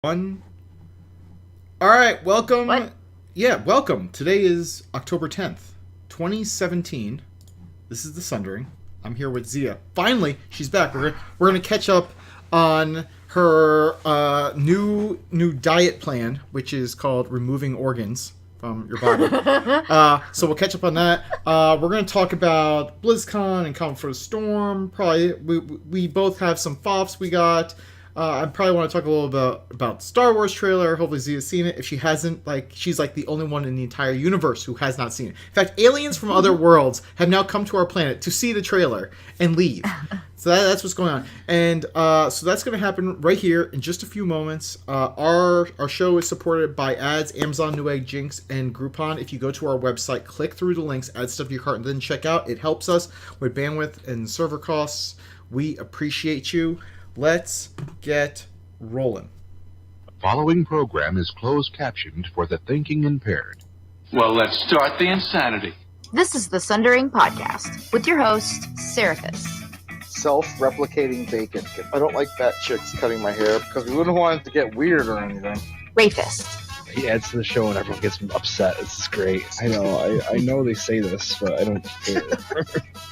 One. All right, welcome. What? Yeah, welcome. Today is October 10th, 2017. This is the Sundering. I'm here with Xia. Finally, she's back. We're gonna catch up on her new diet plan, which is called removing organs from your body. So we'll catch up on that. We're going to talk about BlizzCon and Come for the Storm. Probably we both have some FOPs we got. I probably want to talk a little about Star Wars trailer. Hopefully Zia's seen it. If she hasn't, she's the only one in the entire universe who has not seen it. In fact, aliens from other worlds have now come to our planet to see the trailer and leave. So that's what's going on. And so that's going to happen right here in just a few moments. Our show is supported by ads, Amazon, Newegg, Jinx, and Groupon. If you go to our website, click through the links, add stuff to your cart, and then check out. It helps us with bandwidth and server costs. We appreciate you. Let's get rolling. The following program is closed captioned for the thinking impaired. Well, let's start the insanity. This is the Sundering Podcast with your host, Seraphis. Self-replicating bacon. I don't like fat chicks cutting my hair because we wouldn't want it to get weird or anything. Rafist. He adds to the show and everyone gets upset. It's great. I know they say this, but I don't care.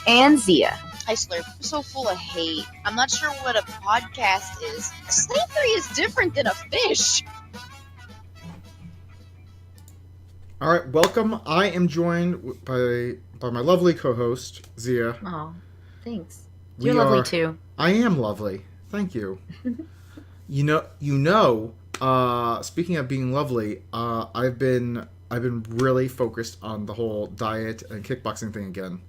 And Xia. Hi, Slurp. I'm so full of hate. I'm not sure what a podcast is. Slavery is different than a fish. All right, welcome. I am joined by my lovely co-host, Xia. Oh, thanks. You're lovely too. I am lovely. Thank you. Speaking of being lovely, I've been really focused on the whole diet and kickboxing thing again.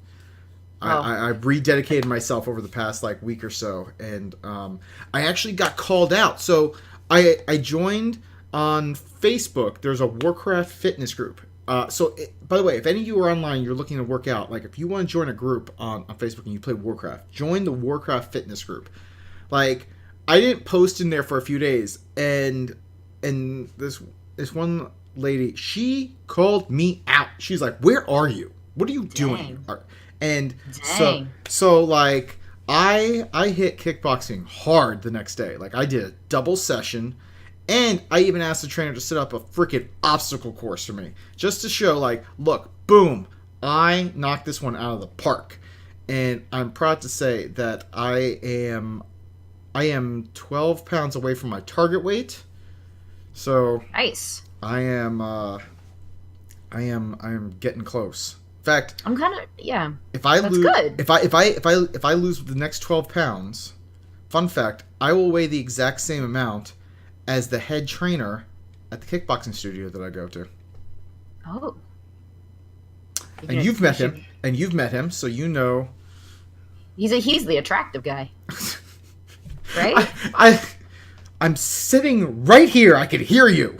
I've rededicated myself over the past by or so, and I actually got called out. So I joined on Facebook. There's a Warcraft fitness group. By the way, if any of you are online, you're looking to work out, if you want to join a group on Facebook and you play Warcraft, join the Warcraft fitness group. I didn't post in there for a few days, and this one lady, she called me out. She's like, "Where are you? What are you doing?" And so I hit kickboxing hard the next day. I did a double session, and I even asked the trainer to set up a freaking obstacle course for me, just to show look, boom, I knocked this one out of the park. And I'm proud to say that I am 12 pounds away from my target weight. So Nice. I am getting close. In fact, I'm kind of If I That's lose, good. if I lose the next 12 pounds, fun fact, I will weigh the exact same amount as the head trainer at the kickboxing studio that I go to. Oh. And you've met him, so you know. He's the attractive guy, right? I'm sitting right here. I can hear you.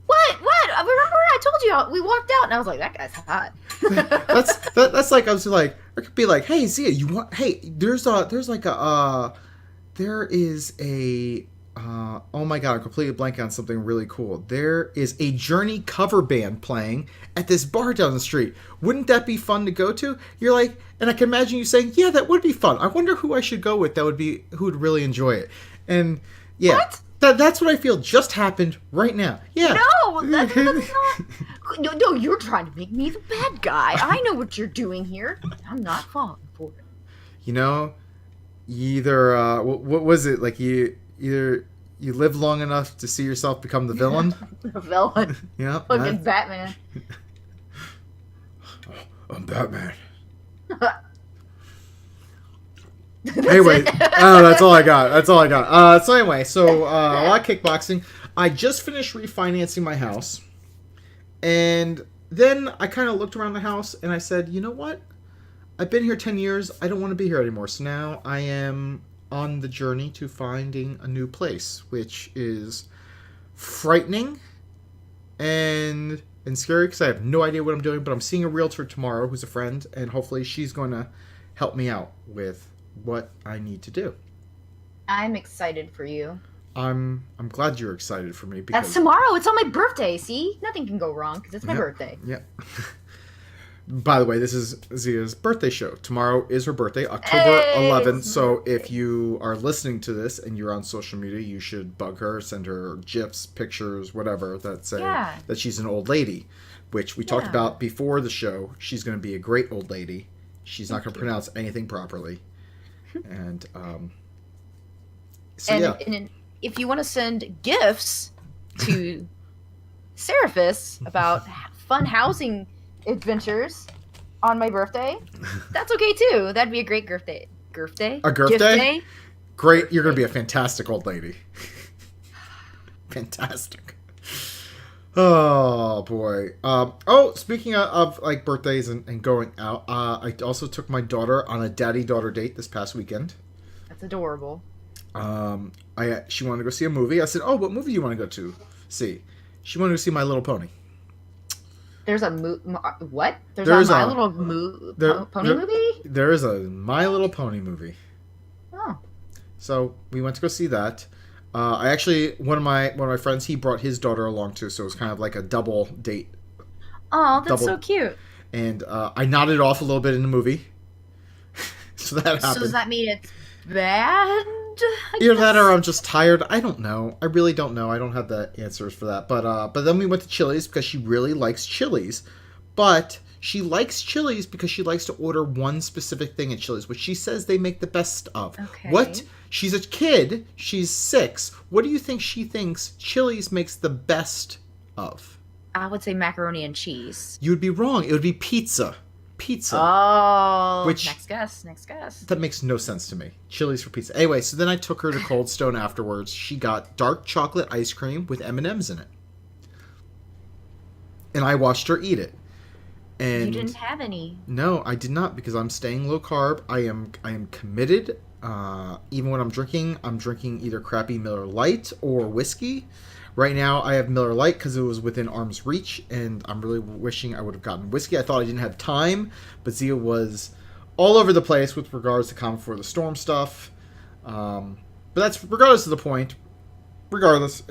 What? Remember I told you we walked out and I was like, that guy's hot. That's I was like, I could be like, hey Zia, you want? Hey, there is a. Oh my god, I'm completely blanking on something really cool. There is a Journey cover band playing at this bar down the street. Wouldn't that be fun to go to? You're like, and I can imagine you saying, yeah, that would be fun. I wonder who I should go with who would really enjoy it. And yeah, What? That's what I feel just happened right now. Yeah. No, that's not. No, you're trying to make me the bad guy. I know what you're doing here. I'm not falling for it. You either what was it you live long enough to see yourself become the villain. The villain. Yeah. Fucking Batman. I'm Batman. Anyway, that's all I got. So anyway, a lot of kickboxing. I just finished refinancing my house, and then I kind of looked around the house and I said, you know what? I've been here 10 years. I don't want to be here anymore. So now I am on the journey to finding a new place, which is frightening and scary because I have no idea what I'm doing. But I'm seeing a realtor tomorrow who's a friend, and hopefully she's going to help me out with what I need to do. I'm excited for you. I'm glad you're excited for me because That's tomorrow. It's on my birthday. See, nothing can go wrong because it's my birthday. Yeah. By the way, this is Zia's birthday show. Tomorrow is her birthday, October Hey, 11th. it's So my if you are listening to this and you're on social media, you should bug her, send her GIFs, pictures, whatever that say Yeah. that she's an old lady, which we talked Yeah. about before the show. She's going to be a great old lady. She's not going to pronounce anything properly. And so, yeah. And if you want to send gifts to Seraphis about fun housing adventures on my birthday, that's okay too. That'd be a great birthday. A gift day? Great. You're going to be a fantastic old lady. Fantastic. Oh, boy. Speaking of like birthdays and going out, I also took my daughter on a daddy-daughter date this past weekend. That's adorable. She wanted to go see a movie. I said, "Oh, what movie do you want to go to see?" She wanted to see My Little Pony. There's a what? There's a My a- Little Pony movie? There is a My Little Pony movie. Oh. So we went to go see that. I actually one of my friends, he brought his daughter along too, so it was kind of like a double date. Oh, that's Double- so cute. And I nodded off a little bit in the movie. So that happened. So does that mean it's bad? I Either that guess? or I'm just tired. I don't know. I really don't know. I don't have the answers for that. But then we went to Chili's because she really likes Chili's. But she likes Chili's because she likes to order one specific thing at Chili's, which she says they make the best of. Okay. What? She's a kid. She's 6. What do you think she thinks Chili's makes the best of? I would say macaroni and cheese. You would be wrong. It would be pizza. Pizza. Oh, Which- next guess. That makes no sense to me. Chili's for pizza. Anyway, so then I took her to Cold Stone afterwards. She got dark chocolate ice cream with M&Ms in it. And I watched her eat it. And You didn't have any. no, I did not, because I'm staying low carb. I am committed. Even when I'm drinking either crappy Miller Lite or whiskey. Right now, I have Miller Lite because it was within arm's reach, and I'm really wishing I would have gotten whiskey. I thought I didn't have time, but Zia was all over the place with regards to Calm Before the Storm stuff. But that's regardless of the point. Regardless,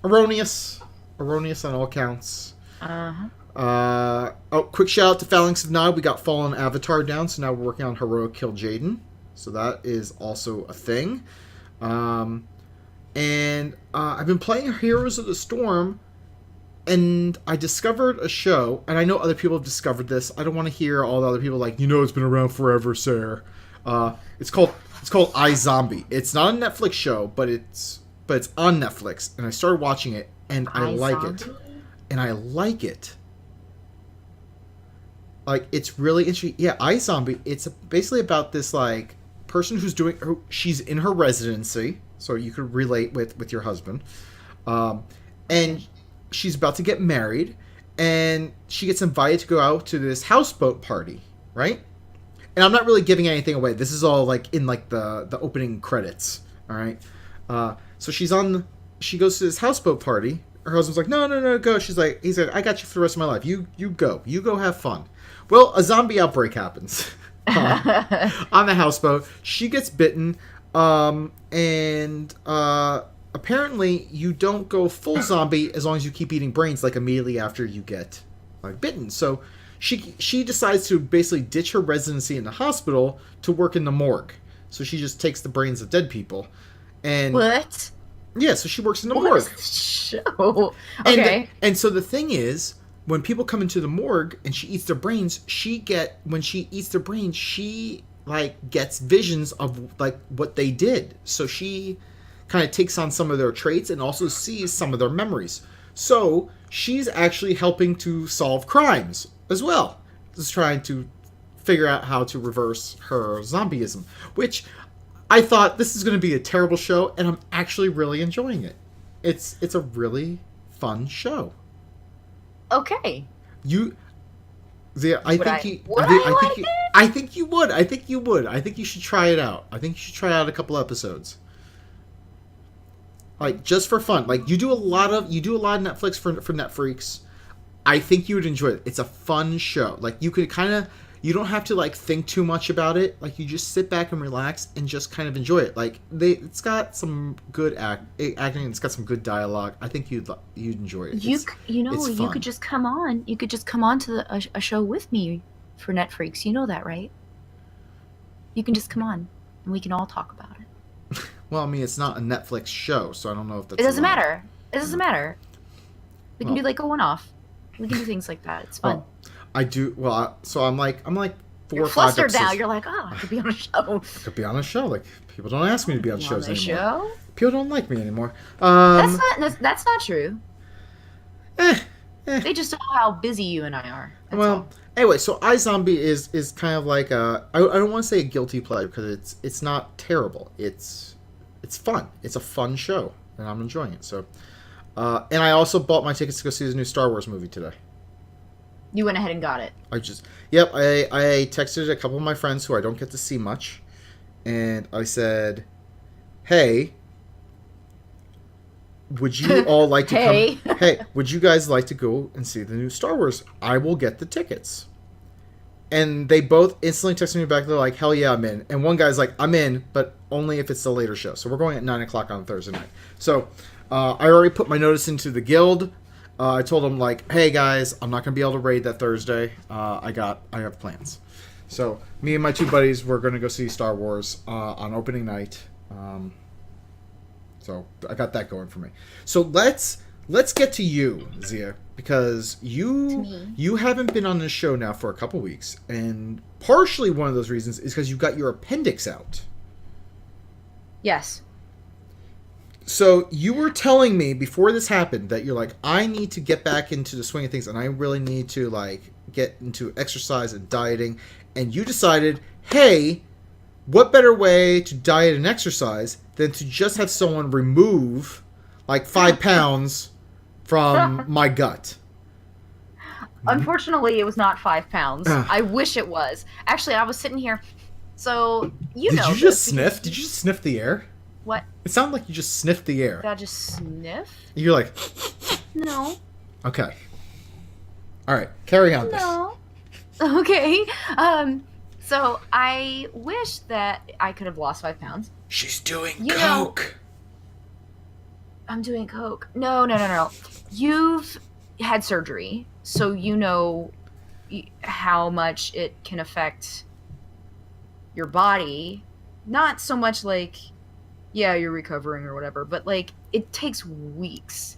erroneous on all counts. Quick shout out to Phalanx of Nod. We got Fallen Avatar down, so now we're working on Heroic Kill Jaden. So that is also a thing. And I've been playing Heroes of the Storm, and I discovered a show, and I know other people have discovered this. I don't want to hear all the other people like, it's been around forever, Cer. It's called iZombie. It's not a Netflix show, but it's on Netflix, and I started watching it, and I like it. And I like it. Like, it's really interesting. Yeah, iZombie, it's basically about this, like, person she's in her residency, so you could relate with your husband. And she's about to get married, and she gets invited to go out to this houseboat party, right? And I'm not really giving anything away. This is all, like, in, like, the opening credits, all right? So she goes to this houseboat party. Her husband's like, no, go. He's like, I got you for the rest of my life. You go have fun. Well, a zombie outbreak happens on the houseboat. She gets bitten, and apparently you don't go full zombie as long as you keep eating brains, like, immediately after you get, like, bitten. So she decides to basically ditch her residency in the hospital to work in the morgue. So she just takes the brains of dead people. And What? yeah, so she works in the What morgue. is this show? Okay. And so the thing is, when people come into the morgue and she eats their brains, when she eats their brains, she, like, gets visions of, like, what they did. So she kind of takes on some of their traits and also sees some of their memories. So she's actually helping to solve crimes as well. Just trying to figure out how to reverse her zombieism, which I thought, this is going to be a terrible show, and I'm actually really enjoying it. It's a really fun show. Okay. I think you would. I think you should try it out. I think you should try out a couple episodes. Like, just for fun. Like, you do a lot of Netflix for Netfreaks. I think you would enjoy it. It's a fun show. Like, you could kind of, you don't have to like think too much about it. Like you just sit back and relax and just kind of enjoy it. Like it's got some good acting. It's got some good dialogue. I think you'd enjoy it. You it's fun. could just come on. You could just come on to a show with me for Netflix. You know that, right? You can just come on and we can all talk about it. Well, I mean, it's not a Netflix show, so I don't know if that's. It doesn't matter. It doesn't matter. We can do like a one-off. We can do things like that. It's fun. Well, I do. Well, so I'm like 4 You're or 5 flustered episodes. now. You're like, oh, I could be on a show. I could be on a show. Like people don't ask me to be on shows on the anymore. show? People don't like me anymore. That's not true. Eh. They just know how busy you and I are. That's Well, all. anyway, so iZombie is kind of like I don't want to say a guilty pleasure because it's not terrible. It's fun. It's a fun show, and I'm enjoying it. So, and I also bought my tickets to go see the new Star Wars movie today. You went ahead and got it. I texted a couple of my friends who I don't get to see much, and I said, "Hey, would you all like to come? Hey, would you guys like to go and see the new Star Wars? I will get the tickets." And they both instantly texted me back. They're like, "Hell yeah, I'm in." And one guy's like, "I'm in, but only if it's the later show." So we're going at 9:00 on Thursday night. So I already put my notice into the guild. I told them like, "Hey guys, I'm not gonna be able to raid that Thursday. I have plans." So me and my 2 buddies were gonna go see Star Wars on opening night. So I got that going for me. So let's get to you, Xia, because you haven't been on this show now for a couple weeks, and partially one of those reasons is because you got your appendix out. Yes. So you were telling me before this happened that you're like, I need to get back into the swing of things, and I really need to like get into exercise and dieting, and you decided, hey, what better way to diet and exercise than to just have someone remove like 5 pounds from my gut? Unfortunately, it was not 5 pounds. I wish it was. Actually, I was sitting here. So, Did you just sniff? Did you just sniff the air? What? It sounded like you just sniffed the air. Did I just sniff? You're like... No. Okay. Alright, carry on. No. Okay. So I wish that I could have lost 5 pounds. She's doing You coke. I'm doing coke. No. You've had surgery, so you know how much it can affect your body. Not so much like, yeah, you're recovering or whatever, but like it takes weeks.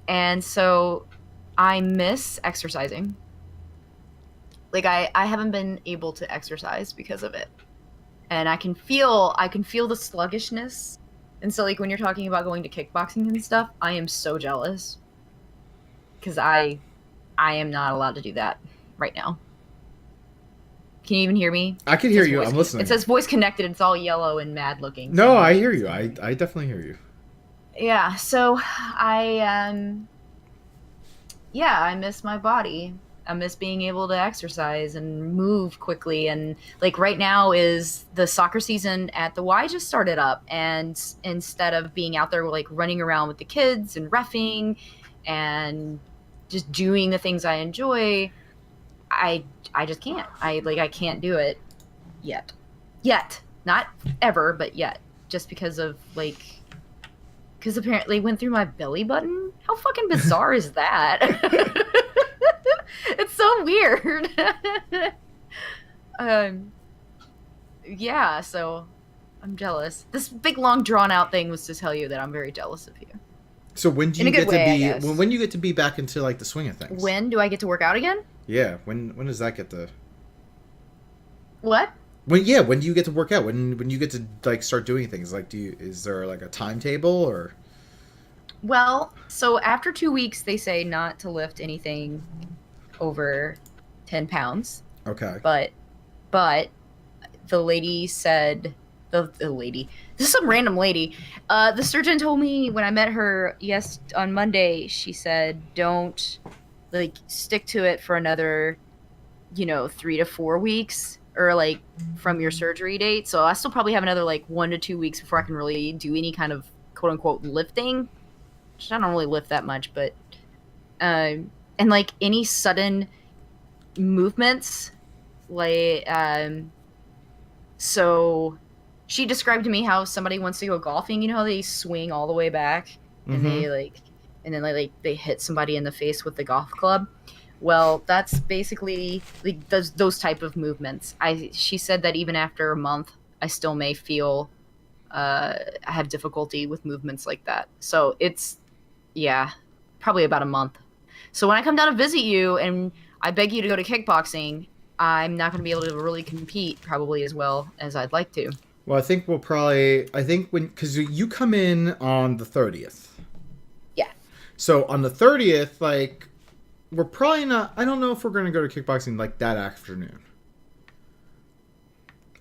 And so I miss exercising. Like I haven't been able to exercise because of it. And I can feel the sluggishness. And so like when you're talking about going to kickboxing and stuff, I am so jealous. Cuz I am not allowed to do that right now. Can you even hear me? I can hear you. I'm listening. It says voice connected. It's all yellow and mad looking. No, I hear you. I definitely hear you. Yeah, so I miss my body. I miss being able to exercise and move quickly. And like right now is the soccer season at the Y just started up, and instead of being out there like running around with the kids and reffing and just doing the things I enjoy, I just can't. I can't do it yet. Not ever, but yet. Just because of like, because apparently it went through my belly button. How fucking bizarre is that? It's so weird. Yeah, so I'm jealous. This big long drawn out thing was to tell you that I'm very jealous of you. So when do you get to be when you get to be back into like the swing of things? When do I get to work out again? Yeah, when does that get to What? when do you get to work out? When you get to like start doing things? Like is there like a timetable or? Well, so after 2 weeks they say not to lift anything over 10 pounds. Okay. But the lady said, the lady, this is some random lady. The surgeon told me when I met her on Monday, she said, don't like stick to it for another, 3 to 4 weeks or like from your surgery date. So I still probably have another like 1 to 2 weeks before I can really do any kind of quote unquote lifting. Which I don't really lift that much, but, and like any sudden movements like, so she described to me how somebody wants to go golfing. You know how they swing all the way back and they hit somebody in the face with the golf club. Well, that's basically like those type of movements. She said that even after a month, I still may feel I have difficulty with movements like that. So it's probably about a month. So when I come down to visit you and I beg you to go to kickboxing, I'm not going to be able to really compete probably as well as I'd like to. Well, I think because you come in on the 30th. Yeah. So on the 30th, like, we're probably not, I don't know if we're going to go to kickboxing like that afternoon.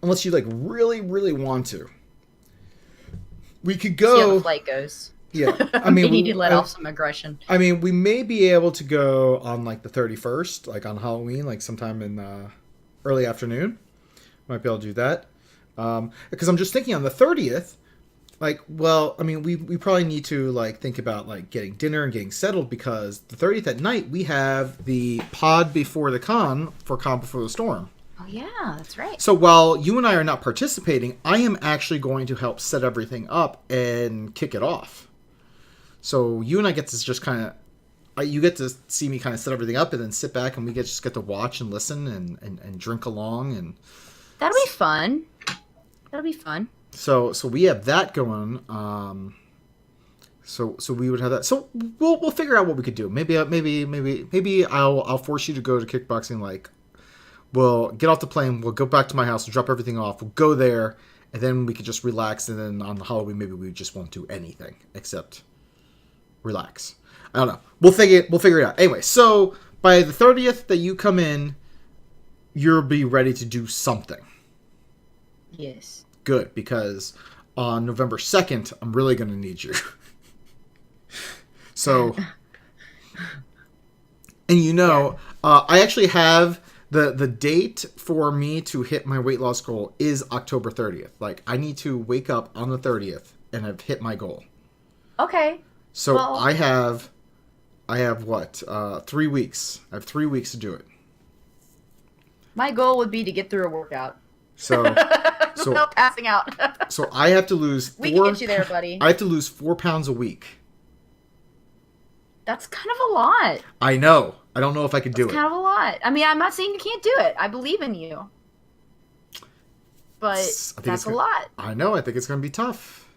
Unless you like really, really want to. We could go. See how the flight goes. Yeah. I mean, we need to let off some aggression. I mean, we may be able to go on like the 31st, like on Halloween, like sometime in early afternoon. Might be able to do that. Because I'm just thinking on the 30th, like, well, I mean, we probably need to like think about like getting dinner and getting settled, because the 30th at night we have the pod before the con for Con Before the Storm. Oh yeah, that's right. So while you and I are not participating, I am actually going to help set everything up and kick it off. So you and I get to just kind of, you get to see me kind of set everything up and then sit back and we just get to watch and listen and drink along. And that'll be fun. That'll be fun. So we have that going. So we would have that. So we'll figure out what we could do. Maybe I'll force you to go to kickboxing. Like, we'll get off the plane. We'll go back to my house. We'll drop everything off. We'll go there, and then we could just relax. And then on the Halloween, maybe we just won't do anything except relax. I don't know. We'll figure it out. Anyway, so by the 30th that you come in, you'll be ready to do something. Yes. Good, because on November 2nd, I'm really going to need you. So, and I actually have the date for me to hit my weight loss goal is October 30th. Like, I need to wake up on the 30th and have hit my goal. Okay. So well, I have what? 3 weeks. I have 3 weeks to do it. My goal would be to get through a workout. So without passing out. So I have to lose. We can get you there, buddy. I have to lose 4 pounds a week. That's kind of a lot. I know. I don't know if I could do it. That's kind of a lot. I mean, I'm not saying you can't do it. I believe in you. But that's a lot. I know. I think it's going to be tough.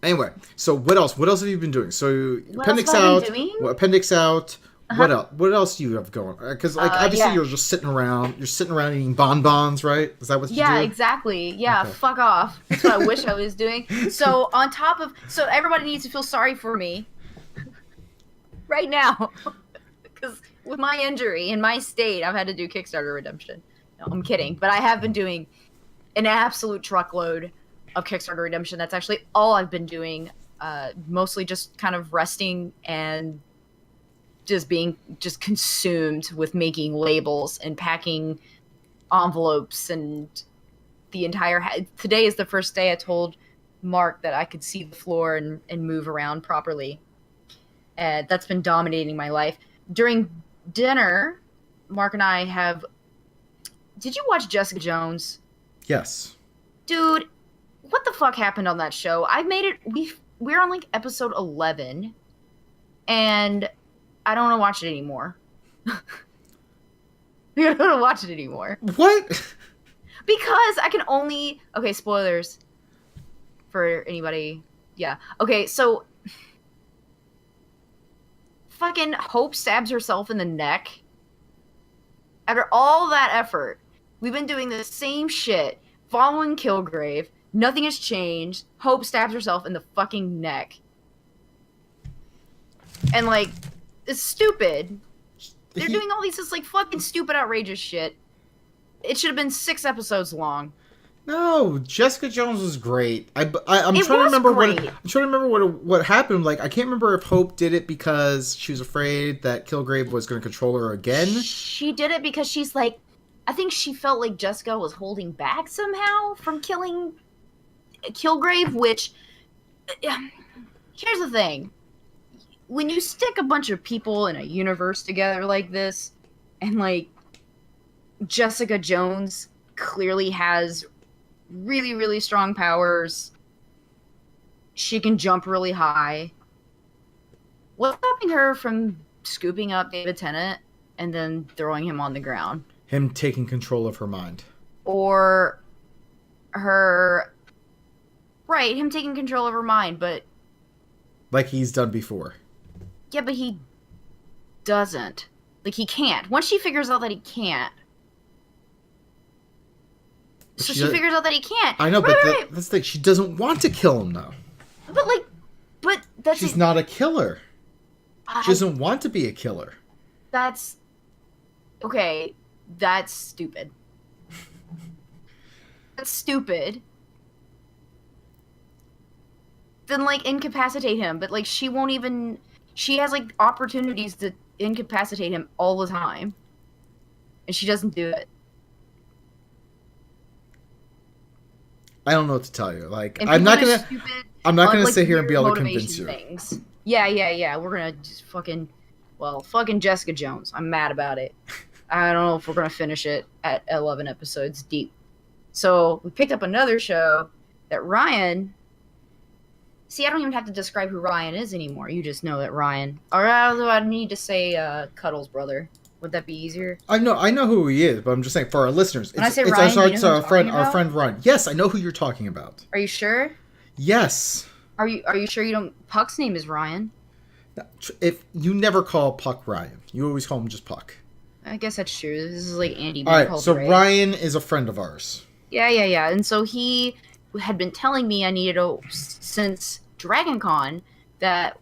Anyway, so what else? What else have you been doing? So appendix out. Appendix out. What else? What else do you have going? Because obviously you're just sitting around. You're sitting around eating bonbons, right? Is that what you do? Yeah, exactly. Yeah, okay. Fuck off. That's what I wish I was doing. So on top of, everybody needs to feel sorry for me right now, because with my injury and my state, I've had to do Kickstarter redemption. No, I'm kidding, but I have been doing an absolute truckload of Kickstarter redemption. That's actually all I've been doing. Mostly just kind of resting and being consumed with making labels and packing envelopes and the entire today is the first day I told Mark that I could see the floor and move around properly. That's been dominating my life. During dinner, Mark and I have... Did you watch Jessica Jones? Yes. Dude, what the fuck happened on that show? I made it... We're on like episode 11 and I don't want to watch it anymore. I don't want to watch it anymore. What? Because I can only... Okay, spoilers for anybody. Yeah. Okay, so... Fucking Hope stabs herself in the neck. After all that effort, we've been doing the same shit, following Kilgrave. Nothing has changed. Hope stabs herself in the fucking neck. And, like... It's stupid. They're doing all these just like fucking stupid, outrageous shit. It should have been 6 episodes long. No, Jessica Jones was great. I'm trying to remember what happened. Like, I can't remember if Hope did it because she was afraid that Kilgrave was going to control her again. She did it because she's like, I think she felt like Jessica was holding back somehow from killing Kilgrave. Which, here's the thing. When you stick a bunch of people in a universe together like this, and like Jessica Jones clearly has really, really strong powers. She can jump really high. What's stopping her from scooping up David Tennant and then throwing him on the ground? Him taking control of her mind. Or her... Right, him taking control of her mind, but... Like he's done before. Yeah, but he doesn't. Like, he can't. Once she figures out that he can't... So she figures out that he can't. I know, but that's the thing. She doesn't want to kill him, though. But that's... She's not a killer. She doesn't want to be a killer. That's... Okay, that's stupid. That's stupid. Then, like, incapacitate him. But, like, she won't even... She has, like, opportunities to incapacitate him all the time. And she doesn't do it. I don't know what to tell you. Like, I'm not gonna sit here and be able to convince you. Things. Yeah. We're gonna just fucking Jessica Jones. I'm mad about it. I don't know if we're gonna finish it at 11 episodes deep. So we picked up another show that Ryan. See, I don't even have to describe who Ryan is anymore. You just know that Ryan. Or I need to say Cuddles' brother. Would that be easier? I know who he is, but I'm just saying for our listeners. When I say Ryan, do you know who I'm our friend Ryan. Yes, I know who you're talking about. Are you sure? Yes. Are you sure you don't? Puck's name is Ryan. If you never call Puck Ryan, you always call him just Puck. I guess that's true. This is like Andy. All right, so Ryan is a friend of ours. Yeah. And so he had been telling me I needed to, since Dragon Con, that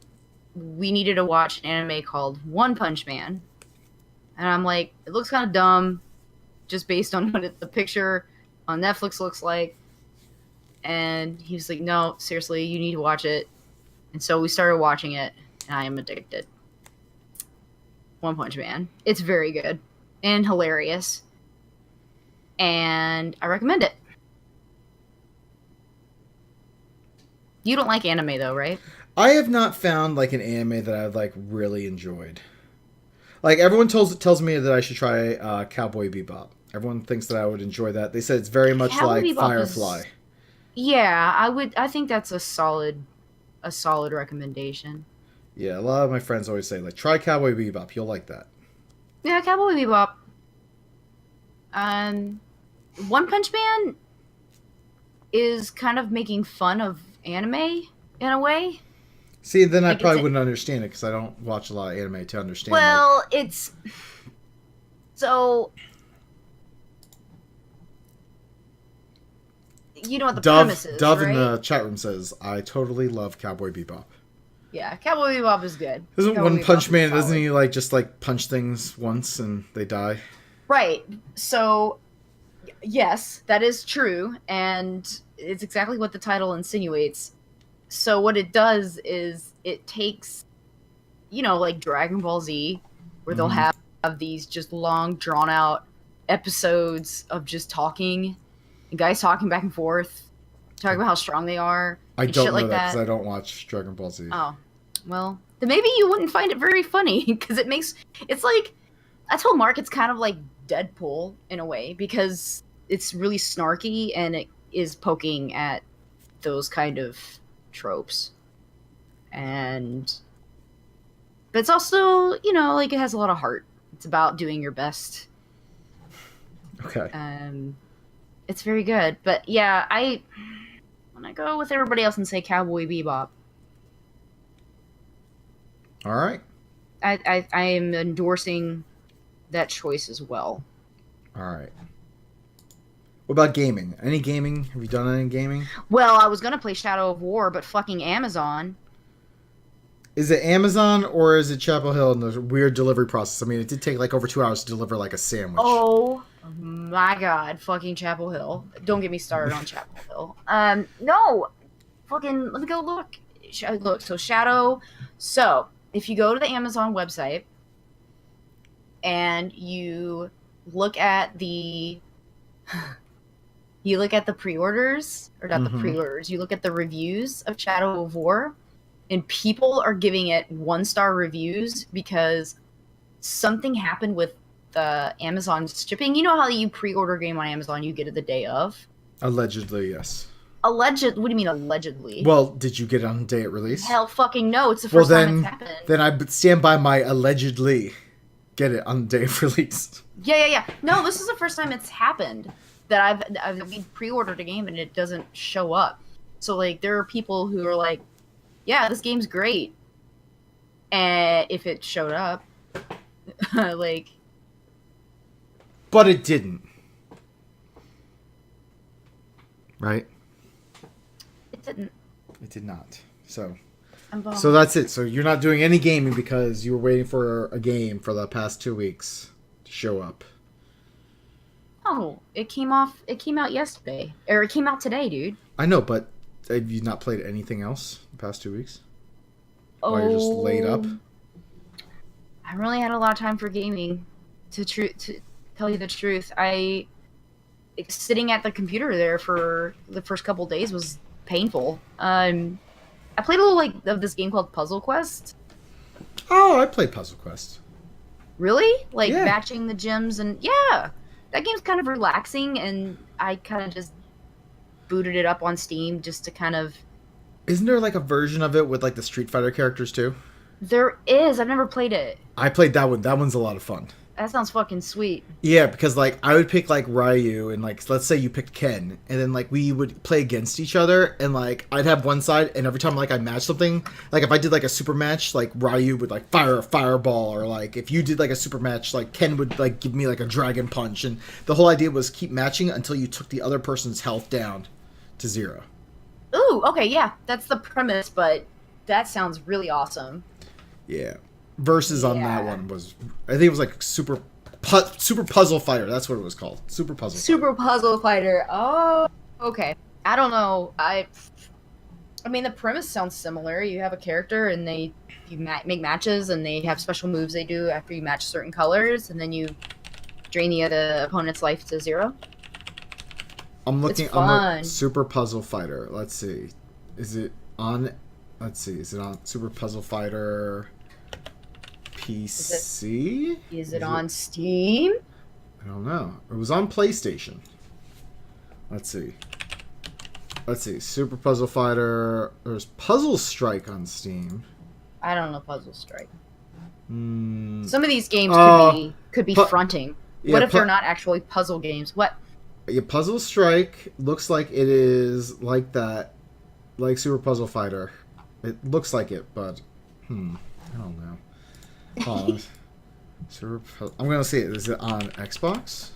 we needed to watch an anime called One Punch Man. And I'm like, it looks kind of dumb, just based on what the picture on Netflix looks like. And he was like, no, seriously, you need to watch it. And so we started watching it, and I am addicted. One Punch Man. It's very good and hilarious. And I recommend it. You don't like anime, though, right? I have not found, like, an anime that I've, like, really enjoyed. Like, everyone tells me that I should try Cowboy Bebop. Everyone thinks that I would enjoy that. They said it's very much Cowboy like Bebop Firefly. Yeah, I think that's a solid recommendation. Yeah, a lot of my friends always say, like, try Cowboy Bebop. You'll like that. Yeah, Cowboy Bebop. One Punch Man is kind of making fun of anime in a way. See, then I probably wouldn't understand it because I don't watch a lot of anime to understand. Well, it's so you know what the premise is, Dove right? in the chat room says, "I totally love Cowboy Bebop." Yeah, Cowboy Bebop is good. Isn't Cowboy One Punch Bebop Man? is Doesn't solid. he like just like punch things once and they die? Right. So, yes, that is true, and it's exactly what the title insinuates. So what it does is it takes, like Dragon Ball Z, where they'll have these just long, drawn-out episodes of just talking, and guys talking back and forth, talking about how strong they are. I and don't shit know like that because I don't watch Dragon Ball Z. Oh, well, then maybe you wouldn't find it very funny, because it's like, I told Mark it's kind of like Deadpool in a way, because it's really snarky, and it is poking at those kind of tropes. But it's also, like it has a lot of heart. It's about doing your best. Okay. It's very good. But yeah, I'm gonna go with everybody else and say Cowboy Bebop. All right. I am endorsing that choice as well. All right. What about gaming? Any gaming? Have you done any gaming? Well, I was gonna play Shadow of War, but fucking Amazon. Is it Amazon or is it Chapel Hill and the weird delivery process? I mean, it did take like over 2 hours to deliver like a sandwich. Oh my god, fucking Chapel Hill. Don't get me started on Chapel Hill. No. Fucking, let me go look. Look, so Shadow. So, if you go to the Amazon website and you look at the pre-orders, or not the pre-orders, you look at the reviews of Shadow of War, and people are giving it 1-star reviews because something happened with the Amazon shipping. You know how you pre-order a game on Amazon, you get it the day of? Allegedly, yes. What do you mean allegedly? Well, did you get it on the day it released? Hell fucking no. It's the Well, first time it's happened. then I stand by my allegedly get it on the day of release. Yeah. No, this is the first time it's happened that we pre-ordered a game and it doesn't show up. So like there are people who are like, yeah, this game's great. And if it showed up, like, but it didn't. Right? It didn't. It did not. So Involved. So that's it. So you're not doing any gaming because you were waiting for a game for the past 2 weeks to show up. Oh, it came out yesterday. Or it came out today, dude. I know, but have you not played anything else the past 2 weeks? Oh. While you're just laid up? I really had a lot of time for gaming. To tell you the truth, sitting at the computer there for the first couple days was painful. I played a little of this game called Puzzle Quest. Oh, I played Puzzle Quest. Really? Yeah. Matching the gems and yeah, that game's kind of relaxing, and I kind of just booted it up on Steam just to kind of. Isn't there a version of it with the Street Fighter characters too? There is. I've never played it. I played that one. That one's a lot of fun. That sounds fucking sweet. Yeah, because I would pick Ryu and let's say you picked Ken, and then we would play against each other, and I'd have one side, and every time I matched something, if I did a super match, Ryu would fire a fireball, or if you did a super match, Ken would give me a dragon punch, and the whole idea was keep matching until you took the other person's health down to 0. Ooh, okay, yeah, that's the premise, but that sounds really awesome. Yeah. Versus on that one was, I think it was Super Puzzle Fighter. That's what it was called. Super Puzzle Fighter. Super Puzzle Fighter. Oh, okay. I don't know. I mean, the premise sounds similar. You have a character, and you make matches, and they have special moves they do after you match certain colors, and then you drain the other opponent's life to 0. I'm looking. It's fun. Super Puzzle Fighter. Let's see. Is it on? Let's see. Is it on Super Puzzle Fighter? PC? Is it on Steam? I don't know. It was on PlayStation. Let's see. Super Puzzle Fighter. There's Puzzle Strike on Steam. I don't know Puzzle Strike. Some of these games could be fronting. Yeah, what if they're not actually puzzle games? What? Yeah, Puzzle Strike looks like it is like that, like Super Puzzle Fighter. It looks like it, but I don't know. I'm gonna see it. Is it on Xbox?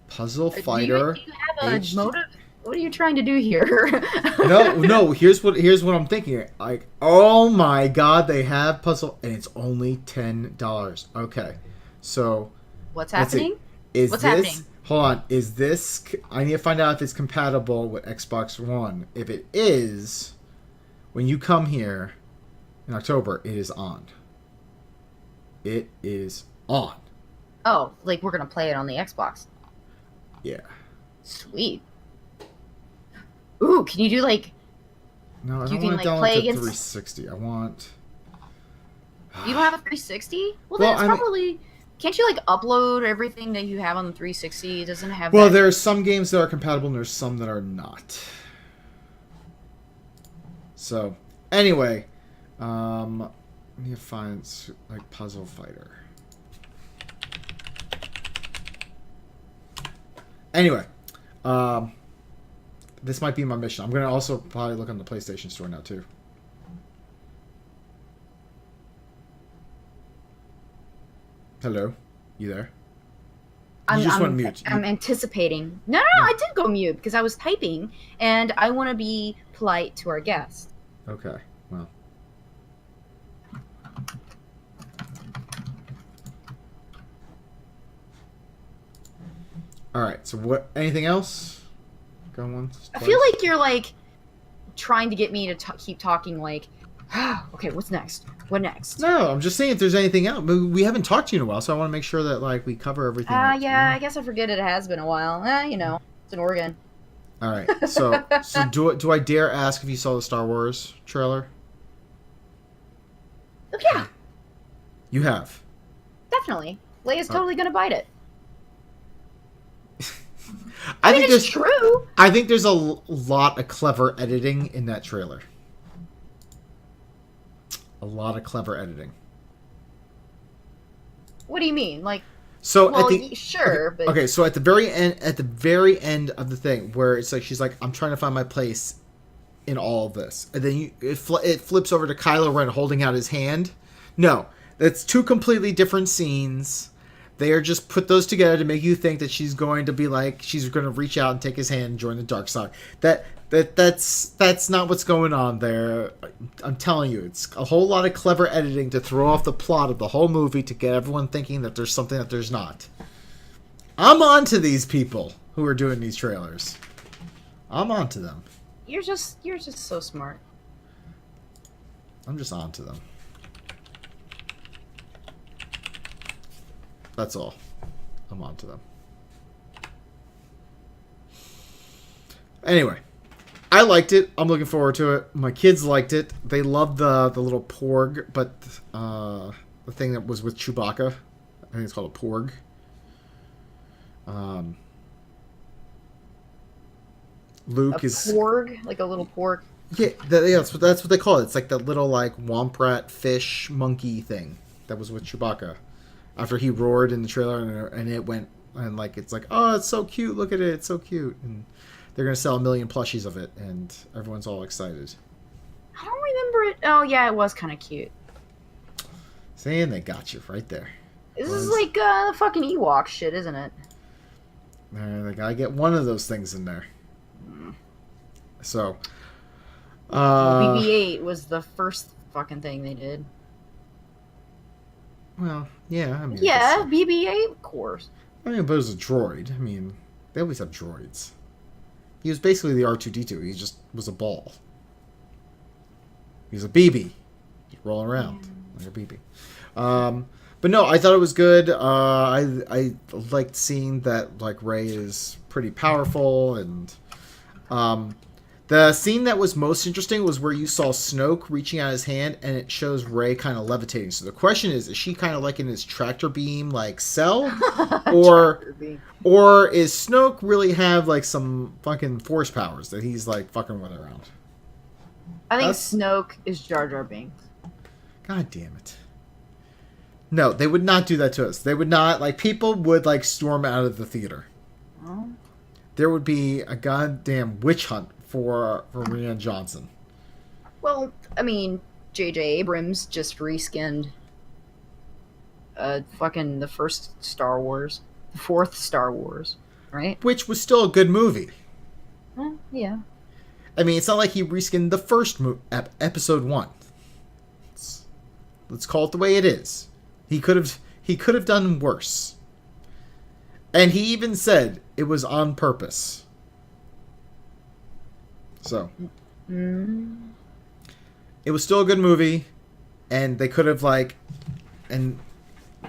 Puzzle Fighter. Do you have a motive? What are you trying to do here? No. Here's what I'm thinking. Oh my God, they have puzzle, and it's only $10. Okay, so what's happening? What's happening? Hold on. Is this? I need to find out if it's compatible with Xbox One. If it is, when you come here in October, it is on. It is on. Oh, we're gonna play it on the Xbox. Yeah. Sweet. Ooh, can you do No, I don't you can, want to download play to against 360. I want. You don't have a 360? Well, Well, then it's probably. Can't you upload everything that you have on the 360? It doesn't have. Well, there are some games that are compatible, and there's some that are not. So, anyway, let me find Puzzle Fighter. Anyway, this might be my mission. I'm gonna also probably look on the PlayStation Store now too. Hello, you there? You just went mute. I'm anticipating. No, I did go mute because I was typing, and I want to be polite to our guests. Okay, well. All right. So what? Anything else? Going once. I feel like you're trying to get me to keep talking. Okay, what's next? What next? No, I'm just saying if there's anything else. We haven't talked to you in a while, so I want to make sure that we cover everything. Yeah, I guess I forget it has been a while. It's in Oregon. All right. So do I dare ask if you saw the Star Wars trailer? Oh, yeah. You have. definitely. Leia's totally gonna bite it. I mean, think it's there's true. I think there's a lot of clever editing in that trailer. A lot of clever editing. What do you mean? Like, So well, at the sure, but okay, so at the very end of the thing, where it's like she's like, I'm trying to find my place in all of this, and then it flips over to Kylo Ren holding out his hand. No, that's two completely different scenes. They are just put those together to make you think that she's going to be like, she's going to reach out and take his hand and join the dark side. That's not what's going on there. I'm telling you, it's a whole lot of clever editing to throw off the plot of the whole movie to get everyone thinking that there's something that there's not. I'm on to these people who are doing these trailers. I'm on to them. you're just so smart. I'm just on to them. That's all. I'm on to them. Anyway, I liked it. I'm looking forward to it. My kids liked it. They loved the little porg, but the thing that was with Chewbacca, I think it's called a porg. Luke is Porg, like a little pork. yeah. That's what they call it. It's like that little like womp fish monkey thing that was with Chewbacca. After he roared in the trailer and it went and like it's like, oh, it's so cute. Look at it. It's so cute. And they're gonna sell 1 million plushies of it, and everyone's all excited. I don't remember it. Oh yeah, it was kind of cute. Saying they got you right there. This is like fucking Ewok shit, isn't it? They gotta get one of those things in there. So, BB-8 was the first fucking thing they did. well, yeah. I mean, Yeah, BB-8, of course. I mean, but it was a droid. I mean, they always have droids. He was basically the R2-D2. He just was a ball. He was a BB. Rolling around like a BB. But no, I thought it was good. I liked seeing that like Rey is pretty powerful, and the scene that was most interesting was where you saw Snoke reaching out his hand, and it shows Rey kind of levitating. So the question is she kind of like in his tractor beam like cell, or is Snoke really have like some fucking force powers that he's like fucking with around? I think Snoke is Jar Jar Binks. God damn it. No, they would not do that to us. They would not, like, people would, like, storm out of the theater. Oh. There would be a goddamn witch hunt for Rian Johnson. Well, I mean, J.J. Abrams just reskinned fucking the first Star Wars, the fourth Star Wars, right? Which was still a good movie. Yeah. I mean, it's not like he reskinned the first episode 1. Let's call it the way it is. He could have done worse. And he even said it was on purpose. So, it was still a good movie, and they could have like, and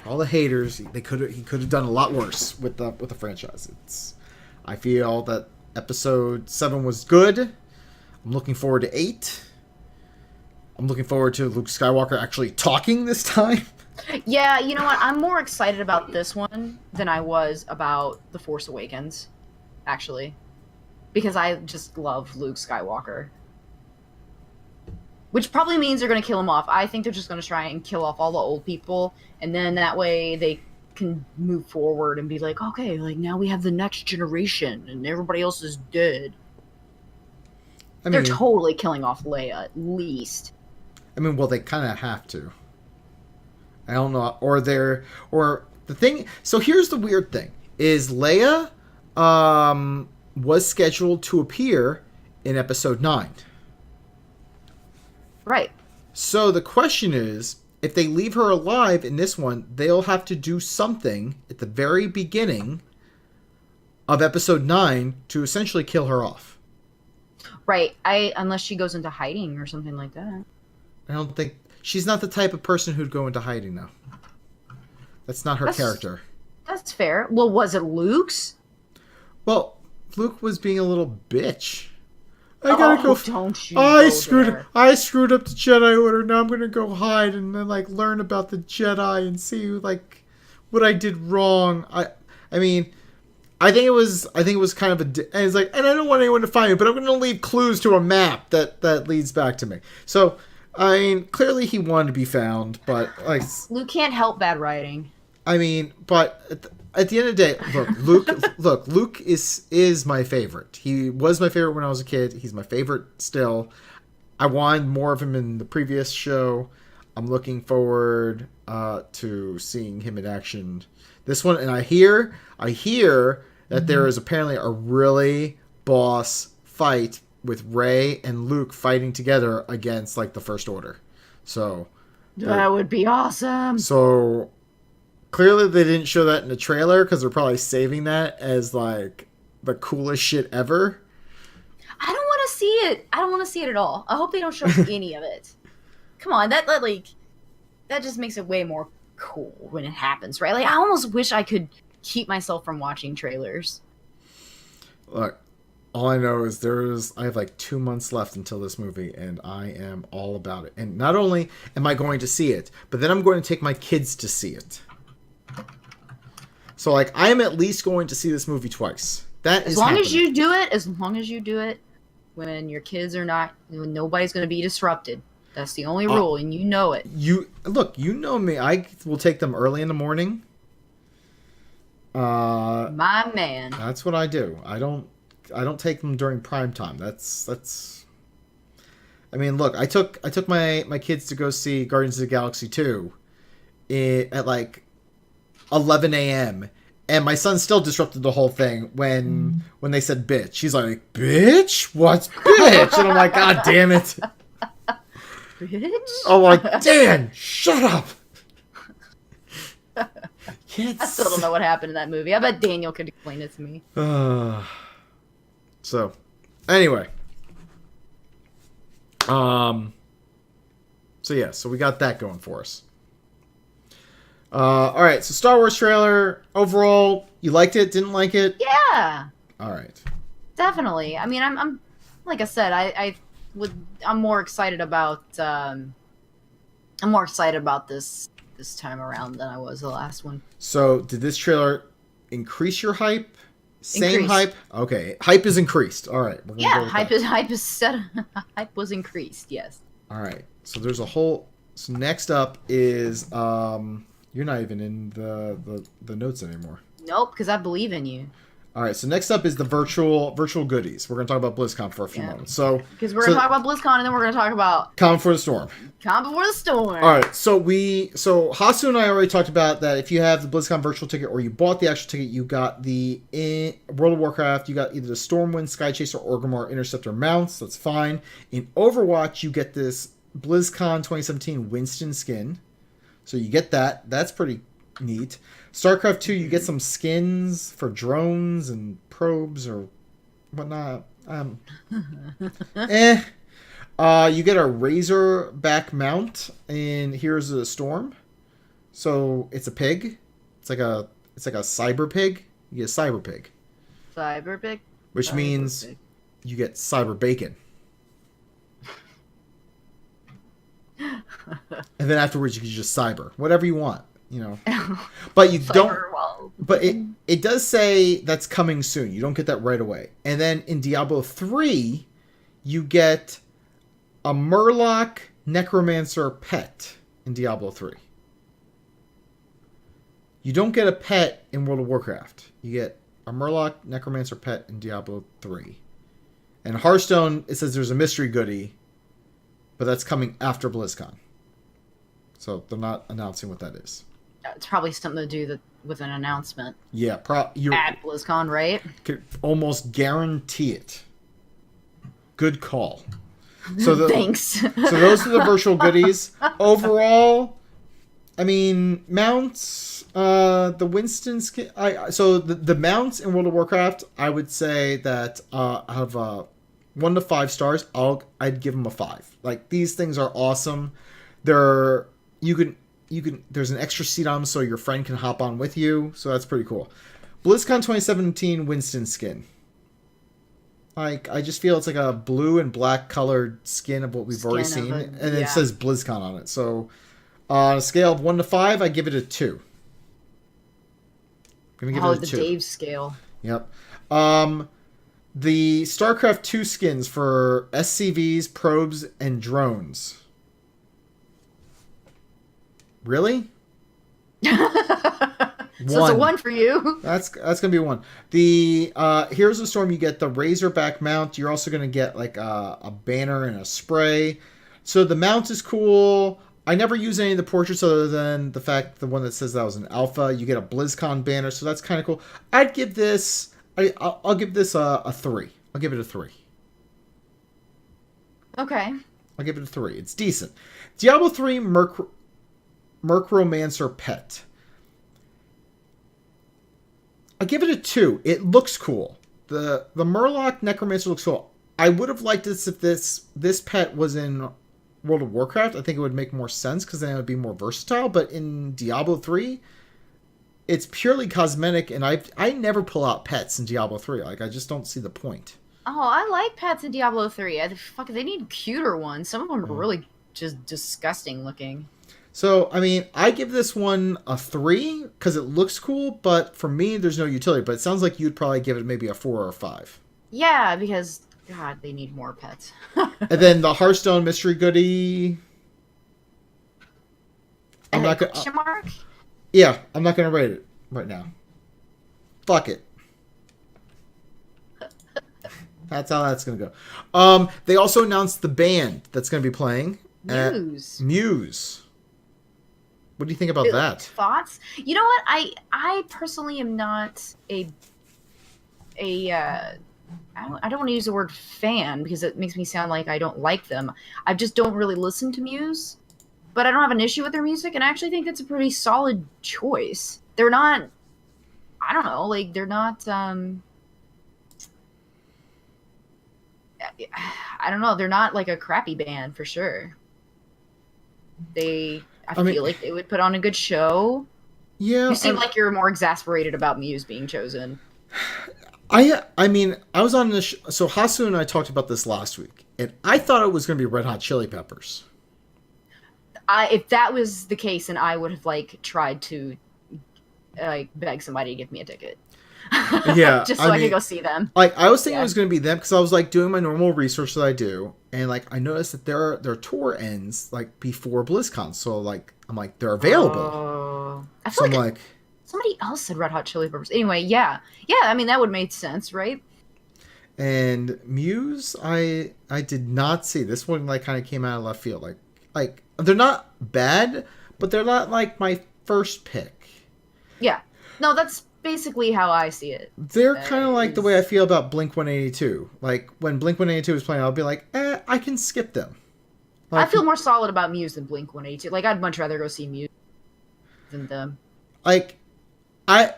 all the haters, he could have done a lot worse with the franchise. I feel that episode 7 was good. I'm looking forward to 8. I'm looking forward to Luke Skywalker actually talking this time. Yeah, you know what? I'm more excited about this one than I was about The Force Awakens, actually. Because I just love Luke Skywalker. Which probably means they're going to kill him off. I think they're just going to try and kill off all the old people, and then that way they can move forward and be like, okay, like now we have the next generation, and everybody else is dead. They're totally killing off Leia, at least. I mean, well, they kind of have to. I don't know, or the thing. So here's the weird thing: is Leia was scheduled to appear in Episode 9. Right. So the question is, if they leave her alive in this one, they'll have to do something at the very beginning of Episode 9 to essentially kill her off. Right. Unless she goes into hiding or something like that. I don't think she's not the type of person who'd go into hiding now. That's not her character. That's fair. Well, was it Luke's? Well, Luke was being a little bitch. I gotta go. Don't you? I screwed up the Jedi Order. Now I'm gonna go hide and then like learn about the Jedi and see like what I did wrong. I mean, I think it was kind of and it's like, and I don't want anyone to find me, but I'm going to leave clues to a map that leads back to me. So, I mean, clearly he wanted to be found, but like, Luke can't help bad writing. I mean, but at the end of the day, Luke is my favorite. He was my favorite when I was a kid. He's my favorite still. I wanted more of him in the previous show. I'm looking forward to seeing him in action this one, and I hear that there is apparently a really boss fight with Rey and Luke fighting together against like the First Order. So that would be awesome. So clearly they didn't show that in the trailer because they're probably saving that as like the coolest shit ever. I don't want to see it. I don't want to see it at all. I hope they don't show any of it. Come on, that just makes it way more cool when it happens, right? Like, I almost wish I could keep myself from watching trailers. Look, all I know is I have like 2 months left until this movie, and I am all about it. And not only am I going to see it, but then I'm going to take my kids to see it. So, like, I am at least going to see this movie twice. That is as long happening. as you do it, when your kids are not, nobody's going to be disrupted. That's the only rule, and you know it. You know me. I will take them early in the morning. My man. That's what I do. I don't take them during prime time. That's. I mean, look, I took my kids to go see Guardians of the Galaxy 2 at like 11 a.m. And my son still disrupted the whole thing when they said bitch. He's like, bitch? What's bitch? And I'm like, God damn it. Bitch? I'm like, Dan, shut up. I still don't know what happened in that movie. I bet Daniel could explain it to me. So, anyway. So we got that going for us. All right, so Star Wars trailer, overall, you liked it, didn't like it? Yeah. All right. Definitely. I mean, I'm like I said, I'm more excited about this time around than I was the last one. So, did this trailer increase your hype? Same Increased. hype? Okay, hype is increased. All right. We're gonna go with that. Hype was increased. Yes. All right. So there's a whole. So next up is you're not even in the notes anymore. Nope, because I believe in you. All right. So next up is the virtual goodies. We're gonna talk about BlizzCon for a few moments. So because we're gonna talk about BlizzCon and then we're gonna talk about Calm Before the Storm. Calm Before the Storm. All right. So Hasu and I already talked about that. If you have the BlizzCon virtual ticket or you bought the actual ticket, you got the World of Warcraft. You got either the Stormwind, Skychaser, Orgrimmar, Interceptor mounts. That's fine. In Overwatch, you get this BlizzCon 2017 Winston skin. So you get that. That's pretty neat. StarCraft 2, you get some skins for drones and probes or whatnot. You get a Razorback mount in Heroes of the Storm. So it's a pig. It's like a cyber pig. You get a cyber pig. Cyber pig. Which means you get cyber bacon. And then afterwards you can just cyber. Whatever you want, But you don't. But it does say that's coming soon. You don't get that right away. And then in Diablo 3, you get a Murloc Necromancer pet in Diablo 3. You don't get a pet in World of Warcraft. You get a Murloc Necromancer pet in Diablo 3. And Hearthstone, it says there's a mystery goodie, but that's coming after BlizzCon. So they're not announcing what that is. It's probably something to do with an announcement. Yeah, you at BlizzCon, right? Could almost guarantee it. Good call. So Thanks. So those are the virtual goodies. Overall, I mean, mounts, the Winston skin. So the mounts in World of Warcraft, I would say that out of 1 to 5 stars, I'd give them a 5. Like, these things are awesome. You can there's an extra seat on them so your friend can hop on with you. So that's pretty cool. BlizzCon 2017 Winston skin. Like, I just feel it's like a blue and black colored skin of what we've already seen. And it says BlizzCon on it. So on a scale of 1 to 5, I give it a 2. Gonna give it a the 2. Dave scale. Yep. The StarCraft 2 skins for SCVs, probes, and drones. Really? So it's a 1 for you. That's gonna be a 1. The Heroes of the Storm, you get the Razorback mount. You're also gonna get like a banner and a spray. So the mount is cool. I never use any of the portraits other than the fact the one that says that was an alpha. You get a BlizzCon banner, so that's kind of cool. I'd give this. I'll give this a 3. I'll give it a 3. Okay. I'll give it a 3. It's decent. Diablo 3 Mercromancer Pet. I give it a 2. It looks cool. The Murloc Necromancer looks cool. I would have liked this if this pet was in World of Warcraft. I think it would make more sense because then it would be more versatile. But in Diablo 3, it's purely cosmetic, and I never pull out pets in Diablo 3. Like, I just don't see the point. Oh, I like pets in Diablo 3. They need cuter ones. Some of them are really just disgusting looking. So, I mean, I give this one a 3 because it looks cool, but for me, there's no utility. But it sounds like you'd probably give it maybe a 4 or a 5. Yeah, because, God, they need more pets. And then the Hearthstone Mystery Goodie. I'm not gonna. Question mark? Yeah, I'm not gonna rate it right now. Fuck it. That's how that's gonna go. They also announced the band that's gonna be playing. Muse. What do you think about that? Thoughts? You know what? I personally am not I don't want to use the word fan because it makes me sound like I don't like them. I just don't really listen to Muse, but I don't have an issue with their music, and I actually think that's a pretty solid choice. They're not, I don't know, like they're not. I don't know. They're not like a crappy band for sure. I feel like they would put on a good show. Yeah. You seem like you're more exasperated about Muse being chosen. I mean, I was on this. So Hasu and I talked about this last week, and I thought it was going to be Red Hot Chili Peppers. If that was the case, then I would have tried to beg somebody to give me a ticket. Yeah, just so I could go see them. Like, I was thinking it was going to be them because I was like doing my normal research that I do, and like I noticed that their tour ends like before BlizzCon, so like I'm like they're available. I feel so like somebody else said Red Hot Chili Peppers. Anyway, yeah. I mean that would make sense, right? And Muse, I did not see this one. Like kind of came out of left field. Like they're not bad, but they're not like my first pick. Yeah, no, that's basically how I see it. They're kind of like the way I feel about Blink-182. Like, when Blink-182 was playing, I'll be like, I can skip them. Like, I feel more solid about Muse than Blink-182. Like, I'd much rather go see Muse than them. Like,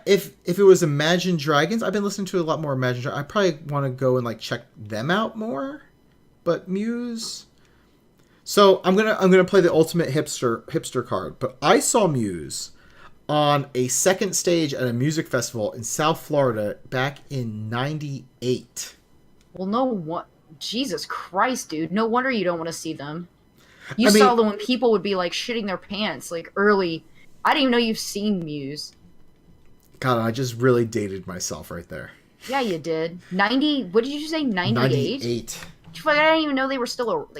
if it was Imagine Dragons, I've been listening to a lot more Imagine Dragons. I probably want to go and, like, check them out more. But Muse... So, I'm gonna play the ultimate hipster card. But I saw Muse on a second stage at a music festival in South Florida back in '98. Well, Jesus Christ, dude. No wonder you don't want to see them. You saw them when people would be, like, shitting their pants, like, early. I didn't even know you've seen Muse. God, I just really dated myself right there. Yeah, you did. 90... What did you say? 98? 98. I didn't even know they were still...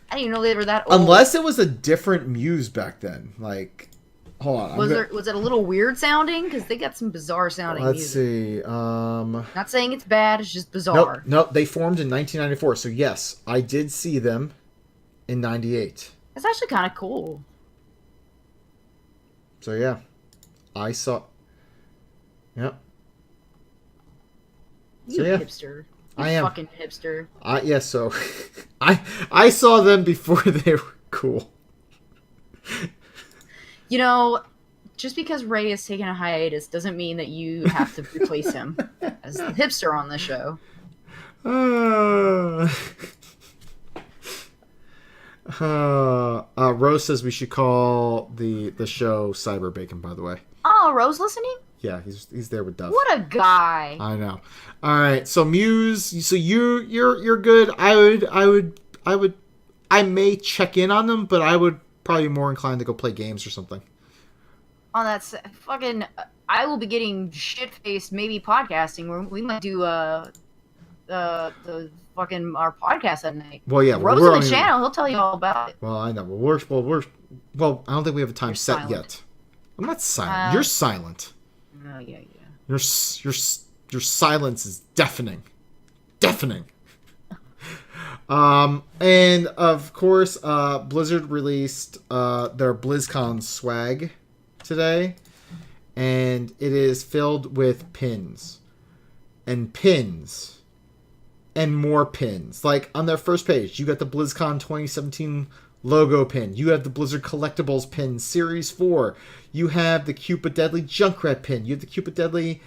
I didn't even know they were that old. Unless it was a different Muse back then. Like... Hold on. Was it a little weird sounding? Because they got some bizarre sounding music. See. Not saying it's bad, it's just bizarre. Nope, they formed in 1994. So yes, I did see them in 98. That's actually kind of cool. So yeah, I saw... Yep. You hipster. I am. Fucking hipster. So I saw them before they were cool. You know, just because Ray is taking a hiatus doesn't mean that you have to replace him as the hipster on the show. Rose says we should call the show Cyber Bacon, by the way. Oh, Rose listening? Yeah, he's there with Duff. What a guy. I know. All right, so Muse, so you're good. I may check in on them, but I would probably be more inclined to go play games or something. Oh, that's fucking... I will be getting shit-faced maybe podcasting where we might do the fucking our podcast at night. Well, yeah, Rose we're on on the channel. He'll tell you all about it. Well, I know. Well, I don't think we have a time You're set silent. yet. I'm not silent. You're silent. Oh yeah. Your silence is deafening. Deafening. And of course, Blizzard released their BlizzCon swag today, and it is filled with pins and pins and more pins. Like on their first page, you got the BlizzCon 2017 logo pin. You have the Blizzard Collectibles pin Series 4. You have the Cupid Deadly Junkrat pin. You have the Cupid Deadly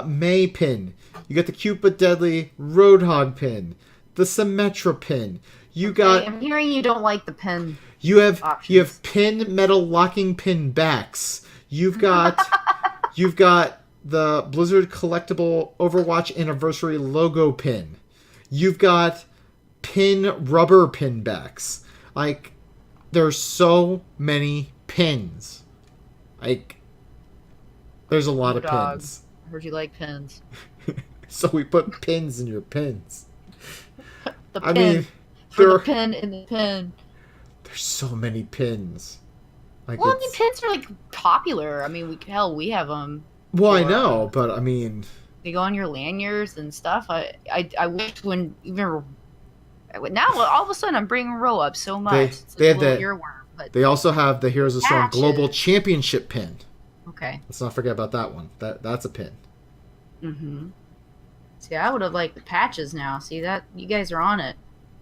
May pin. You got the Cupid Deadly Roadhog pin. The Symmetra pin. You got. I'm hearing you don't like the pin. You have options. pin metal locking pin backs. You've got the Blizzard Collectible Overwatch Anniversary logo pin. You've got pin rubber pin backs. Like, there's so many pins. Like, there's a lot of Dog. pins. I heard you like pins. So we put pins in your pins. The I pin. mean, For there the pin in the pin. there's so many pins. Like, Well, I mean, pins are like popular. I mean, we have them. well, I know, but I mean, They go on your lanyards and stuff. I wished when even now all of a sudden I'm bringing row up so much. It's they like have a that- little earworm, but they also have the Heroes of Storm Patches. Global Championship pin. okay. Let's not forget about that one. That's a pin. Mm-hmm. See, I would have liked the patches now. See that you guys are on it.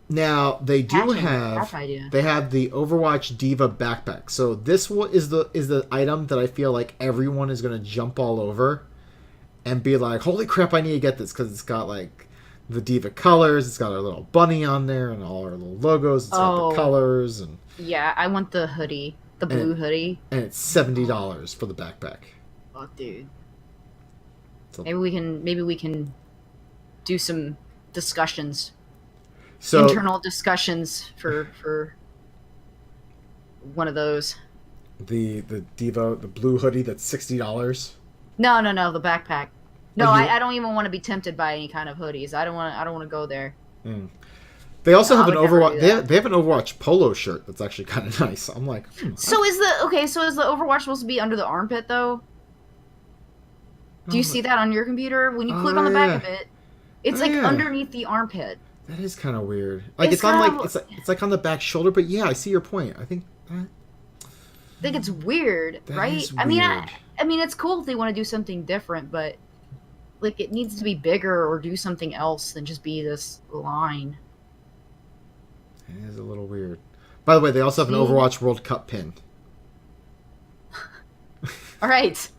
Now they do Patching, have that's idea. they have the Overwatch Diva backpack. So this one is the item that I feel like everyone is going to jump all over and be like, "Holy crap, I need to get this," because it's got like the Diva colors, it's got our little bunny on there and all our little logos, it's got Oh. the colors, and Yeah, I want the hoodie, the blue hoodie. it's $70 for the backpack. Oh, dude. So- Maybe we can do some discussions, So internal discussions for one of those. the Diva, the blue hoodie, that's $60. No, the backpack. No, Oh, you- I don't even want to be tempted by any kind of hoodies. I don't want to go there. They also No, have I an would never Overwatch. do They that. have an Overwatch polo shirt that's actually kind of nice. I'm like, So is the Overwatch supposed to be under the armpit though? Do you see that on your computer? When you click on the back of it, it's Oh, like yeah. underneath the armpit. That is kind of weird. Like It's it's on kind like of- it's like on the back shoulder, but yeah, I see your point. I think I think it's weird, that right? is I mean, weird. I mean, it's cool if they want to do something different, but like it needs to be bigger or do something else than just be this line. It is a little weird. By the way, they also have an See? Overwatch World Cup pin. All right, it's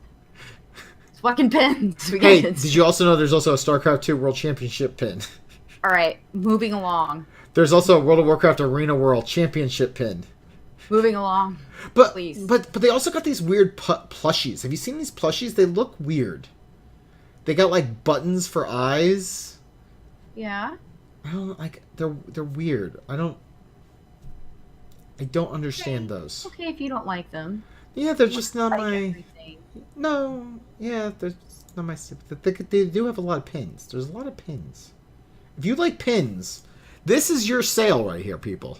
fucking pins. We got Hey, it. did you also know there's also a StarCraft 2 World Championship pin? All right, moving along. There's also a World of Warcraft Arena World Championship pin. Moving along. But Please. but they also got these weird plushies. Have you seen these plushies? They look weird. They got like buttons for eyes. Yeah. I don't like they're weird. I don't understand those. Okay, if you don't like them. Yeah, they're just not Like my everything. no. Yeah, they're just not my. They do have a lot of pins. There's a lot of pins. If you like pins, this is your sale right here, people.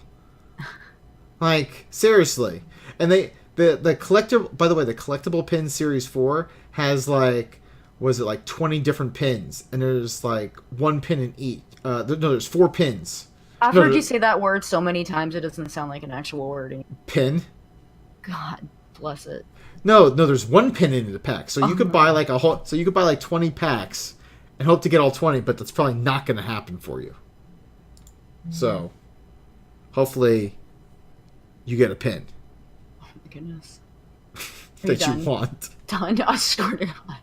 Like seriously, and the collector. By the way, the collectible pin series 4 has like, was it like 20 different pins, and there's like one pin in each. There's 4 pins. I've No, heard no. you say that word so many times it doesn't sound like an actual word. Pin. God bless it. No, there's one pin in the pack, so you Oh could my buy like a whole. So you could buy like 20 packs, and hope to get all 20, but that's probably not going to happen for you. So, hopefully, you get a pin Oh my goodness. that done? you want. Done. I swear to God.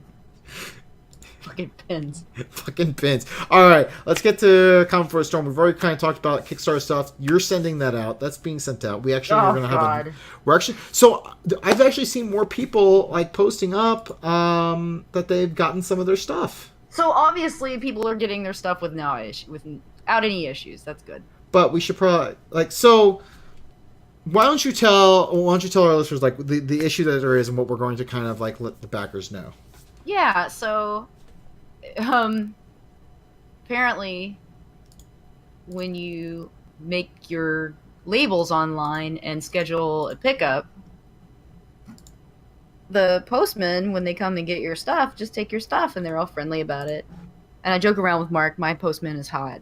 Fucking pins. Fucking pins. All right, let's get to Common for a Storm. We've already kind of talked about Kickstarter stuff. You're sending that out. That's being sent out. We actually are Oh, going to God. have a. We're actually. So I've actually seen more people like posting up that they've gotten some of their stuff. So obviously people are getting their stuff without any issues. That's good. But we should probably like so. Why don't you tell our listeners like the issue that there is and what we're going to kind of like let the backers know. Yeah, so apparently when you make your labels online and schedule a pickup, the postman, when they come and get your stuff, just take your stuff, and they're all friendly about it. And I joke around with Mark, my postman is hot,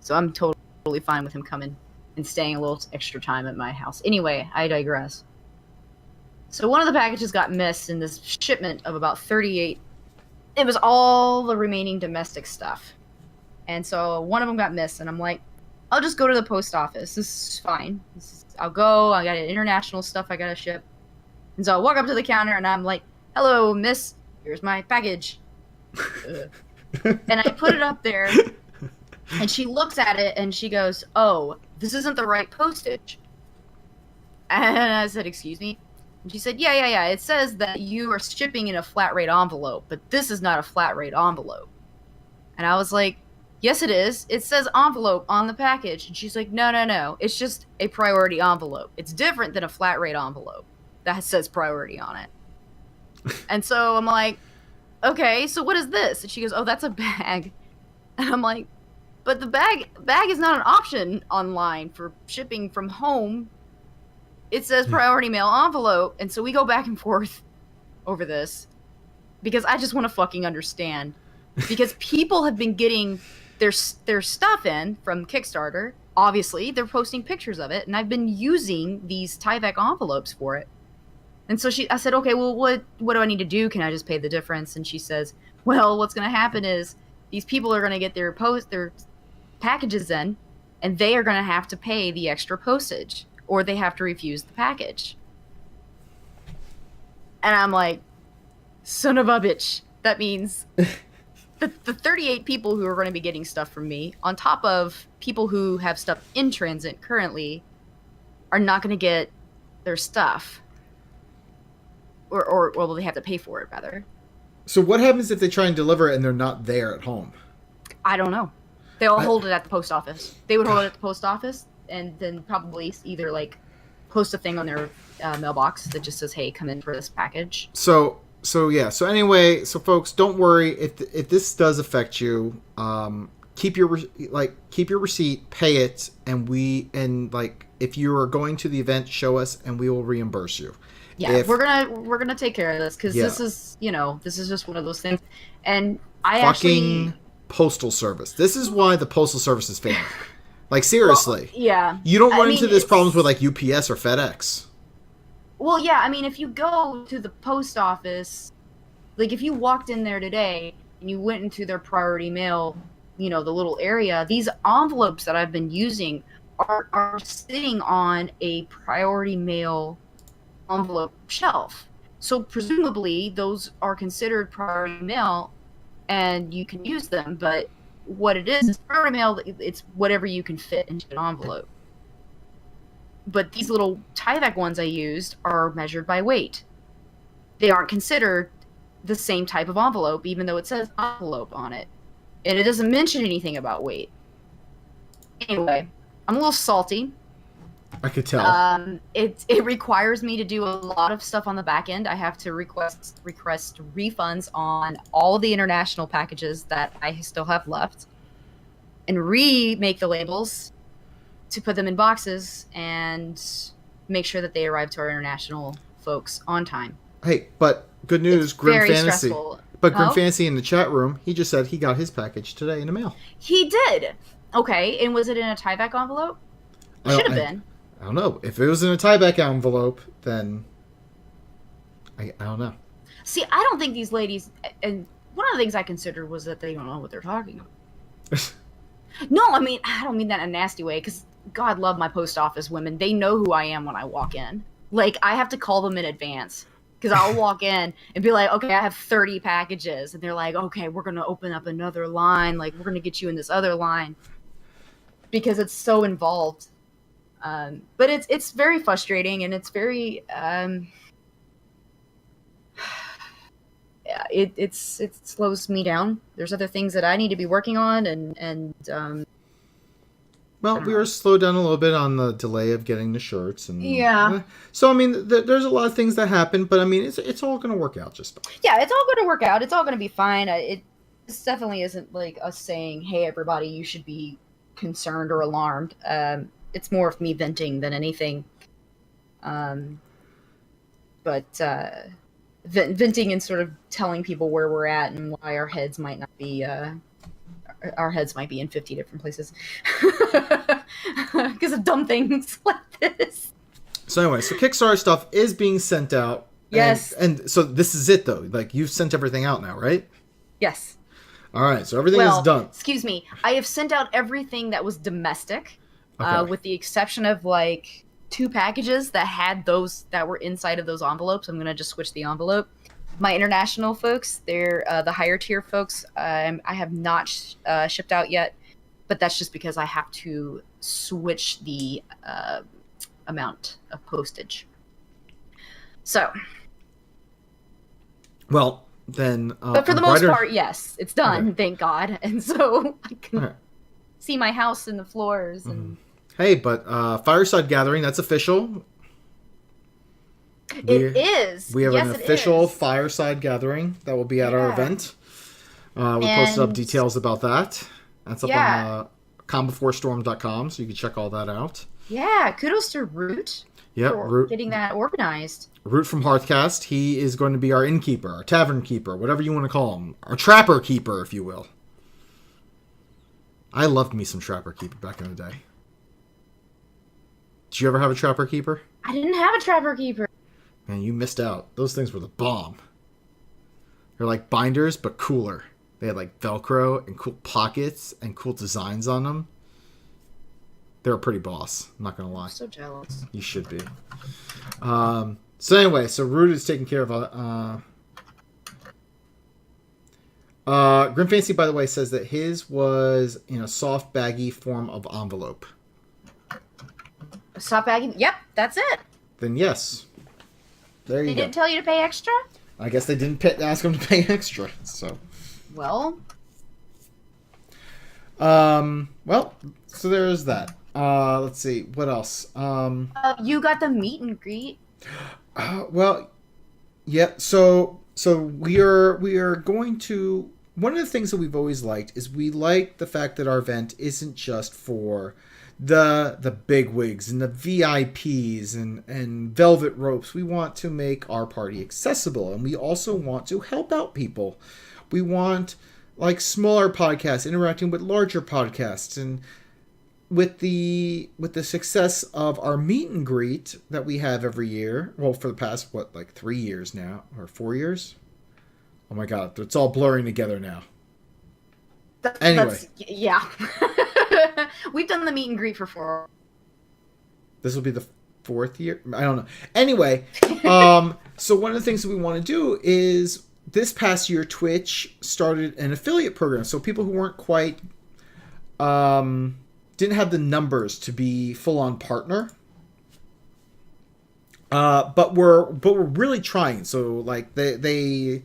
so I'm totally fine with him coming and staying a little extra time at my house. Anyway, I digress. So one of the packages got missed in this shipment of about 38. It was all the remaining domestic stuff. And so one of them got missed, and I'm like, I'll just go to the post office. This is fine. I'll go. I got international stuff I gotta ship. And so I walk up to the counter, and I'm like, hello, miss. Here's my package. And I put it up there, and she looks at it, and she goes, oh, this isn't the right postage. And I said, excuse me? And she said, yeah. It says that you are shipping in a flat rate envelope, but this is not a flat rate envelope. And I was like, yes, it is. It says envelope on the package. And she's like, no. It's just a priority envelope. It's different than a flat rate envelope that says priority on it. And so I'm like, okay, so what is this? And she goes, oh, that's a bag. And I'm like, but the bag is not an option online for shipping from home. It says priority mail envelope. And so we go back and forth over this because I just want to fucking understand. Because people have been getting their stuff in from Kickstarter. Obviously, they're posting pictures of it, and I've been using these Tyvek envelopes for it. And so I said, okay, well, what do I need to do? Can I just pay the difference? And she says, well, what's going to happen is these people are going to get their packages in, and they are going to have to pay the extra postage, or they have to refuse the package. And I'm like, son of a bitch. That means the 38 people who are going to be getting stuff from me, on top of people who have stuff in transit currently, are not going to get their stuff. Or well, they have to pay for it, rather. So what happens if they try and deliver it and they're not there at home? I don't know. They'll hold it at the post office. They would hold it at the post office, and then probably either, like, post a thing on their mailbox that just says, hey, come in for this package. So anyway, folks, don't worry if this does affect you. Keep your receipt, pay it, and if you are going to the event, show us, and we will reimburse you. Yeah, we're gonna take care of this because this is just one of those things, and fucking postal service. This is why the postal service is failing. Like, seriously. Well, yeah. You don't run into this problems with like UPS or FedEx. Well, yeah. I mean, if you go to the post office, like if you walked in there today and you went into their priority mail, the little area, these envelopes that I've been using are sitting on a priority mail envelope shelf. So presumably those are considered priority mail and you can use them, but what it is priority mail, it's whatever you can fit into an envelope. But these little Tyvek ones I used are measured by weight. They aren't considered the same type of envelope, even though it says envelope on it. And it doesn't mention anything about weight. Anyway, I'm a little salty. I could tell. It requires me to do a lot of stuff on the back end. I have to request refunds on all the international packages that I still have left, and remake the labels to put them in boxes and make sure that they arrive to our international folks on time. Hey, but good news, Grim very Fantasy. Stressful. But Grim Fantasy in the chat room, he just said he got his package today in the mail. He did. Okay, and was it in a Tyvek envelope? It should have been. I don't know. If it was in a Tyvek envelope, then I don't know. See, I don't think these ladies, and one of the things I considered was that they don't know what they're talking about. No, I mean, I don't mean that in a nasty way, because God love my post office women. They know who I am when I walk in. Like, I have to call them in advance, because I'll walk in and be like, okay, I have 30 packages, and they're like, okay, we're going to open up another line, like, we're going to get you in this other line, because it's so involved. But it's very frustrating, and it's very it slows me down. There's other things that I need to be working on, and Well, we were slowed down a little bit on the delay of getting the shirts, and Yeah. So I mean, there's a lot of things that happen, but I mean, it's all going to work out just fine. Yeah, it's all going to work out. It's all going to be fine. This definitely isn't like us saying, "Hey, everybody, you should be concerned or alarmed." It's more of me venting than anything. Venting and sort of telling people where we're at and why our heads might not be. Our heads might be in 50 different places because of dumb things like this. So anyway, so Kickstarter stuff is being sent out. Yes. And so this is it though. Like you've sent everything out now, right? Yes. All right. So everything is done. Excuse me. I have sent out everything that was domestic, Okay. with the exception of like 2 packages that had those that were inside of those envelopes. I'm gonna just switch the envelope. My international folks, they're the higher tier folks. I have not shipped out yet, but that's just because I have to switch the amount of postage. So, Well, then. but for the most part, yes, it's done. Thank God, and so I can Okay. see my house and the floors and. Hey, but Fireside Gathering, that's official. It is. We have Yes, an it official is. Fireside Gathering that will be at our Yeah. event. We posted up And- details about that. That's up Yeah. on combeforestorm.com, so you can check all that out. Yeah, kudos to Root Yep, for Root, getting that organized. Root from Hearthcast. He is going to be our innkeeper, our tavern keeper, whatever you want to call him. Our trapper keeper, if you will. I loved me some trapper keeper back in the day. Did you ever have a trapper keeper? I didn't have a trapper keeper. Man, you missed out. Those things were the bomb. They're like binders, but cooler. They had like Velcro and cool pockets and cool designs on them. They were pretty boss. I'm not going to lie. I'm so jealous. You should be. So anyway, so Root is taking care of... Grim Fancy, by the way, says that his was in a soft, baggy form of envelope. Stop bagging. Yep, that's it. Then yes. There you They go. didn't tell you to pay extra? I guess they didn't ask him to pay extra, so... Well, Well, so there's that. Let's see, what else? you got the meet and greet. Well, yeah. So we are going to. One of the things that we've always liked is we like the fact that our event isn't just for the bigwigs and the VIPs and velvet ropes. We want to make our party accessible, and we also want to help out people. We want like smaller podcasts interacting with larger podcasts, and with the success of our meet and greet that we have every year, well, for the past 3 years now, or 4 years. Oh my god, it's all blurring together now. Anyway. Yeah. We've done the meet and greet for 4. This will be the 4th year. I don't know. Anyway, so one of the things that we want to do is this past year, Twitch started an affiliate program. So people who weren't quite, didn't have the numbers to be full on partner, but we're really trying. So like they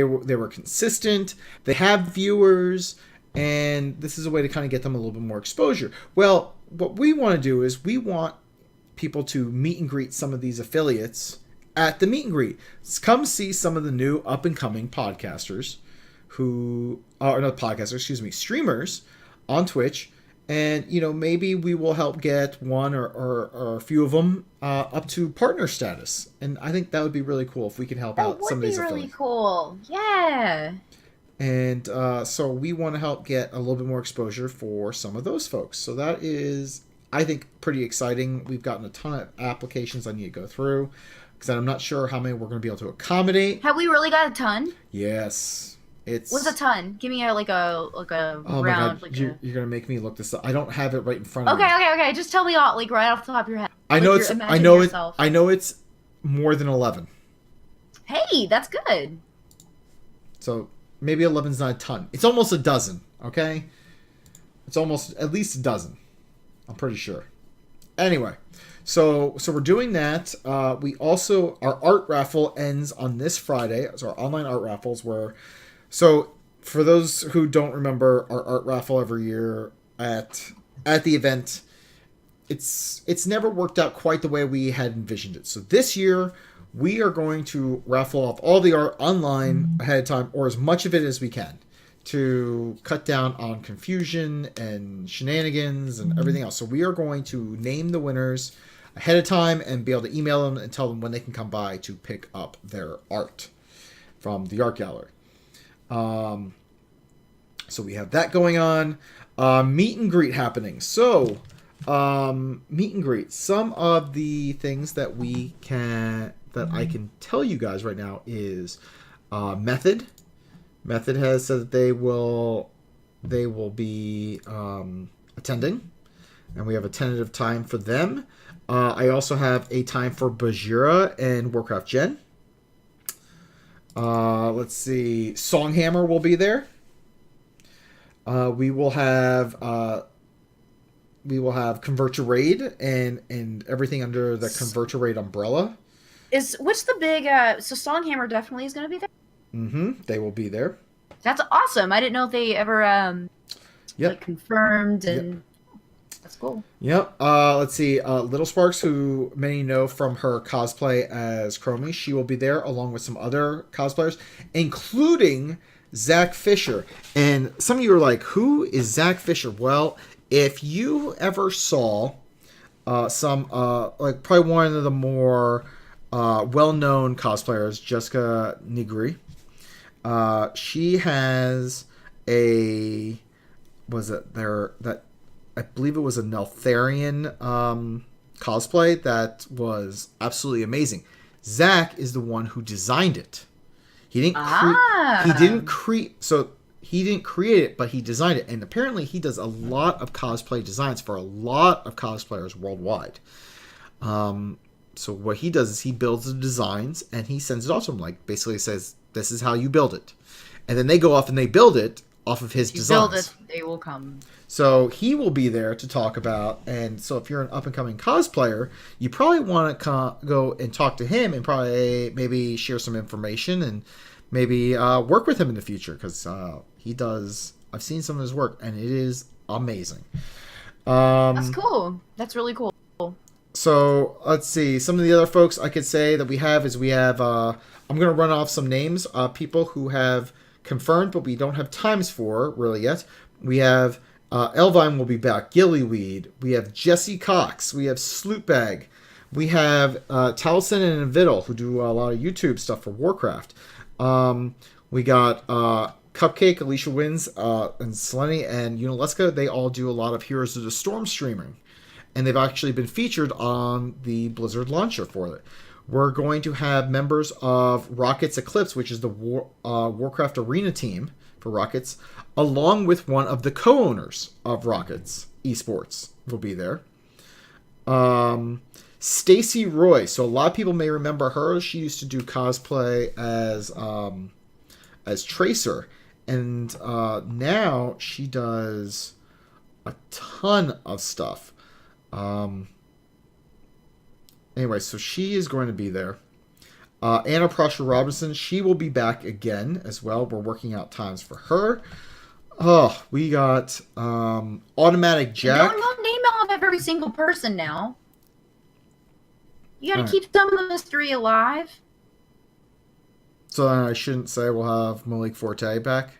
were consistent. They have viewers, and this is a way to kind of get them a little bit more exposure. Well, what we want to do is we want people to meet and greet some of these affiliates at the meet and greet. Come see some of the new up and coming podcasters streamers on Twitch. And, maybe we will help get one or a few of them up to partner status. And I think that would be really cool if we could help out some of these affiliates. That would be really cool. Yeah. And so we want to help get a little bit more exposure for some of those folks. So that is, I think, pretty exciting. We've gotten a ton of applications I need to go through because I'm not sure how many we're going to be able to accommodate. Have we really got a ton? Yes. What's a ton? Give me a round. Oh my god, you're gonna make me look this up. I don't have it right in front of me. Okay. Just tell me all, right off the top of your head. I know it's more than 11. Hey, that's good. So maybe 11's not a ton. It's almost a dozen. Okay, it's almost at least a dozen. I'm pretty sure. Anyway, so we're doing that. We also, our art raffle ends on this Friday. So our online art raffles So, for those who don't remember our art raffle every year at the event, it's never worked out quite the way we had envisioned it. So this year we are going to raffle off all the art online ahead of time, or as much of it as we can, to cut down on confusion and shenanigans and everything else. So we are going to name the winners ahead of time and be able to email them and tell them when they can come by to pick up their art from the art gallery. So we have that going on. Meet and greet happening. So meet and greet. Some of the things that I can tell you guys right now is Method. Method has said that they will be attending, and we have a tentative time for them. I also have a time for Bajira and Warcraft Gen. Let's see. Songhammer will be there. We will have Convert to Raid and everything under the Convert to Raid umbrella. What's the big so Songhammer definitely is going to be there? Mm-hmm. They will be there. That's awesome. I didn't know if they ever like confirmed, and that's cool. Yep. Let's see. Little Sparks, who many know from her cosplay as Chromie, she will be there along with some other cosplayers, including Zach Fisher. And some of you are like, who is Zach Fisher? Well, if you ever saw some like probably one of the more well-known cosplayers, Jessica Nigri. She has I believe it was a Neltharion cosplay that was absolutely amazing. Zach is the one who designed it. He didn't create it, but he designed it, and apparently he does a lot of cosplay designs for a lot of cosplayers worldwide. So what he does is he builds the designs and he sends it off to them, like basically says, this is how you build it. And then they go off and they build it off of his designs. Build it, they will come. So he will be there to talk about, and so if you're an up-and-coming cosplayer, you probably want to go and talk to him and probably maybe share some information and maybe work with him in the future, because he does, I've seen some of his work, and it is amazing. That's cool. That's really cool. So let's see. Some of the other folks I could say that we have I'm going to run off some names, people who have confirmed, but we don't have times for really yet. We have Elvine will be back. Gillyweed. We have Jesse Cox. We have Slootbag. We have Taliesin and Vidal, who do a lot of YouTube stuff for Warcraft. We got Cupcake, Alicia Wins, and Selene and Unileska. They all do a lot of Heroes of the Storm streaming. And they've actually been featured on the Blizzard launcher for it. We're going to have members of Rockets Eclipse, which is the Warcraft Arena team for Rockets, along with one of the co-owners of Rockets Esports will be there. Stacy Roy. So a lot of people may remember her. She used to do cosplay as Tracer. And now she does a ton of stuff. Anyway, so she is going to be there. Anna Prosher Robinson, she will be back again as well. We're working out times for her. Oh, we got Automatic Jack. Don't name off every single person now. You gotta keep some of the mystery alive. So then I shouldn't say we'll have Malik Forte back?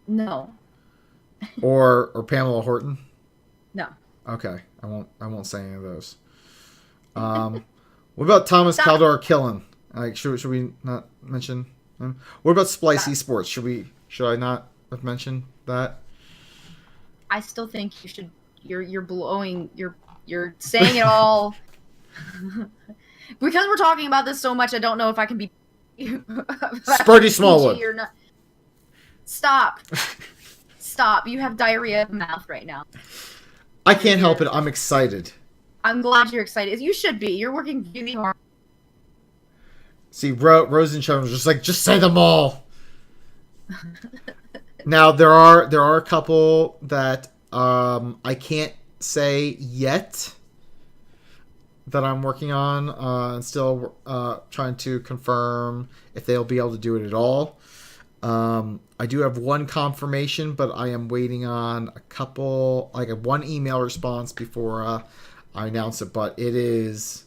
No. Or Pamela Horton? No. Okay, I won't say any of those. What about Thomas Caldor Killen? Like, should we not mention him? What about Splice Esports? Should I not have mentioned that? I still think you should. You're blowing. You're saying it all. Because we're talking about this so much, I don't know if I can be. Spurdy Smallwood. Or not. Stop. Stop. You have diarrhea of mouth right now. I can't help it. I'm excited. I'm glad you're excited. You should be. You're working really hard. See, Rose and Sharon was just like, just say them all. Now there are a couple that I can't say yet that I'm working on and still trying to confirm if they'll be able to do it at all. I do have one confirmation, but I am waiting on a couple, like one email response before I announce it. But it's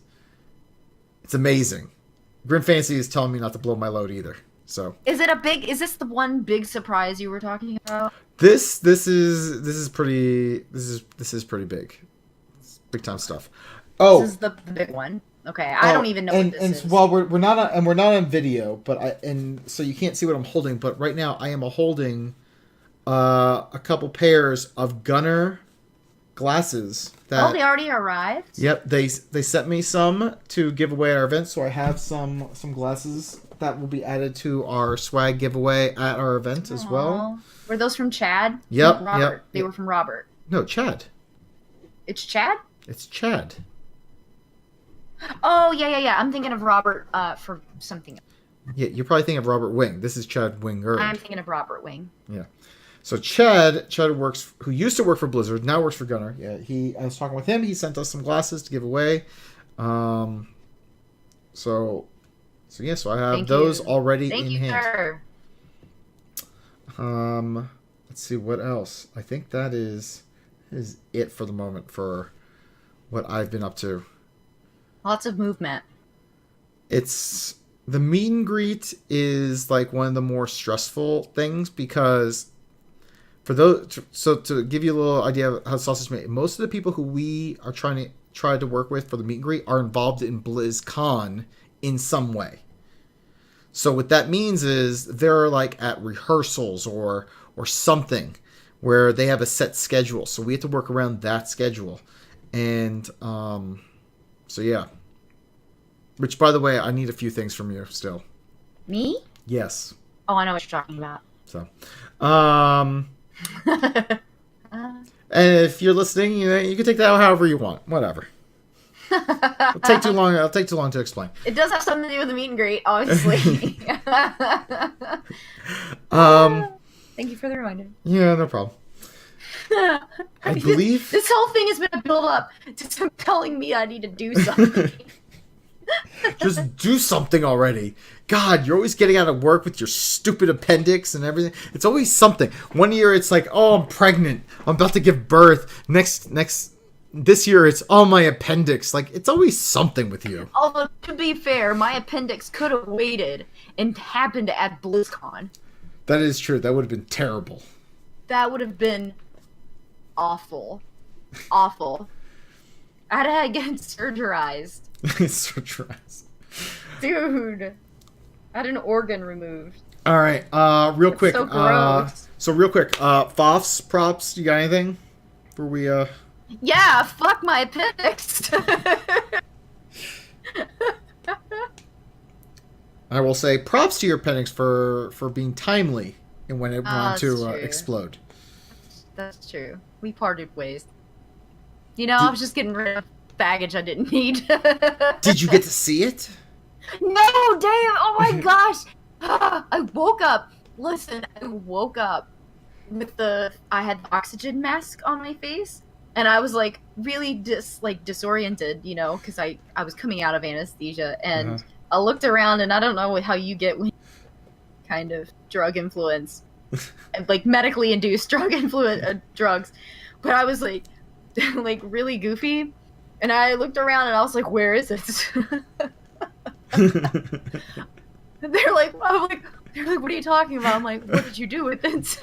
amazing. Grim Fantasy is telling me not to blow my load either. So is this the one big surprise you were talking about? this is pretty big. It's big time stuff. Oh, This is the big one. Okay, I don't even know what this is. Well, we're not on video, but so you can't see what I'm holding. But right now, I am holding a couple pairs of Gunner glasses. That, they already arrived? Yep, they sent me some to give away at our event, so I have some glasses that will be added to our swag giveaway at our event as well. Were those from Chad? Yep, Robert. yep. They were from Robert. No, Chad. It's Chad? It's Chad. Oh, yeah. I'm thinking of Robert for something. Yeah, you're probably thinking of Robert Wing. This is Chad Winger. I'm thinking of Robert Wing. Yeah. So Chad who used to work for Blizzard, now works for Gunner. Yeah, I was talking with him. He sent us some glasses to give away. So I have those already in hand. Sir. Let's see what else. I think that is it for the moment for what I've been up to. Lots of movement. It's the meet and greet is like one of the more stressful things because for those, so to give you a little idea of how sausage is made, most of the people who we are trying to work with for the meet and greet are involved in Blizzcon in some way. So what that means is they're like at rehearsals or something where they have a set schedule. So we have to work around that schedule. And so yeah. Which, by the way, I need a few things from you still. Me? Yes. Oh, I know what you're talking about. So, and if you're listening, you can take that however you want. Whatever. It'll take too long. It'll take too long to explain. It does have something to do with the meet and greet, obviously. Thank you for the reminder. Yeah, no problem. I believe this whole thing has been a build up to some telling me I need to do something. Just do something already. God, you're always getting out of work with your stupid appendix and everything. It's always something. One year it's like, oh, I'm pregnant. I'm about to give birth. This year it's, oh, my appendix. Like, it's always something with you. Although, to be fair, my appendix could have waited and happened at BlizzCon. That is true. That would have been terrible. That would have been awful. Awful. I had to get surgerized. Surgerized. Dude. I had an organ removed. All right. Real quick. So gross. Real quick. Foffs, props. You got anything? Before we Yeah, fuck my appendix. I will say props to your appendix for being timely and when it wanted to explode. That's true. We parted ways. I was just getting rid of baggage I didn't need. Did you get to see it? No, damn! Oh my gosh! I woke up. Listen, I woke up with I had the oxygen mask on my face, and I was like really disoriented, because I was coming out of anesthesia, and I looked around, and I don't know how you get kind of drug influence, like medically induced drugs, but I was like really goofy, and I looked around, and I was like, where is it? They're like, what are you talking about? I'm like, what did you do with it?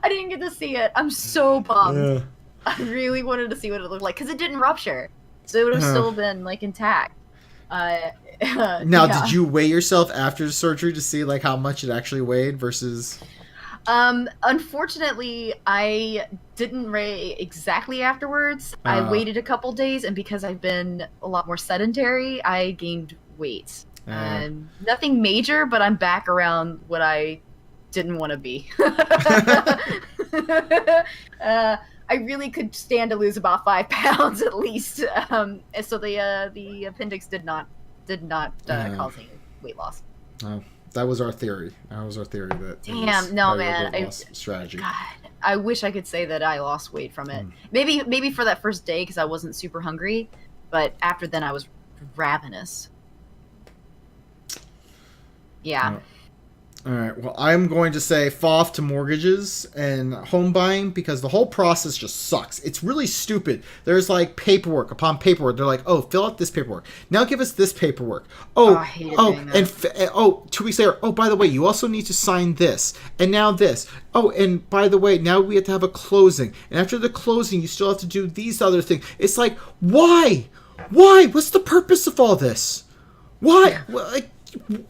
I didn't get to see it. I'm so bummed. Yeah. I really wanted to see what it looked like because it didn't rupture, so it would have still been intact. Did you weigh yourself after the surgery to see how much it actually weighed versus? Unfortunately, I didn't weigh exactly afterwards. I waited a couple days, and because I've been a lot more sedentary, I gained weight. Nothing major, but I'm back around what I didn't want to be. I really could stand to lose about 5 pounds at least. So the appendix did not cause any weight loss. That was our theory. That damn, no, man. Strategy. God, I wish I could say that I lost weight from it. Maybe for that first day because I wasn't super hungry, but after then I was ravenous. Yeah. All right. Well, I'm going to say FOF to mortgages and home buying because the whole process just sucks. It's really stupid. There's like paperwork upon paperwork. They're like, oh, fill out this paperwork. Now give us this paperwork. I hated doing that. 2 weeks later, oh, by the way, you also need to sign this. And now this. Oh, and by the way, now we have to have a closing. And after the closing, you still have to do these other things. It's like, why? Why? What's the purpose of all this? Why?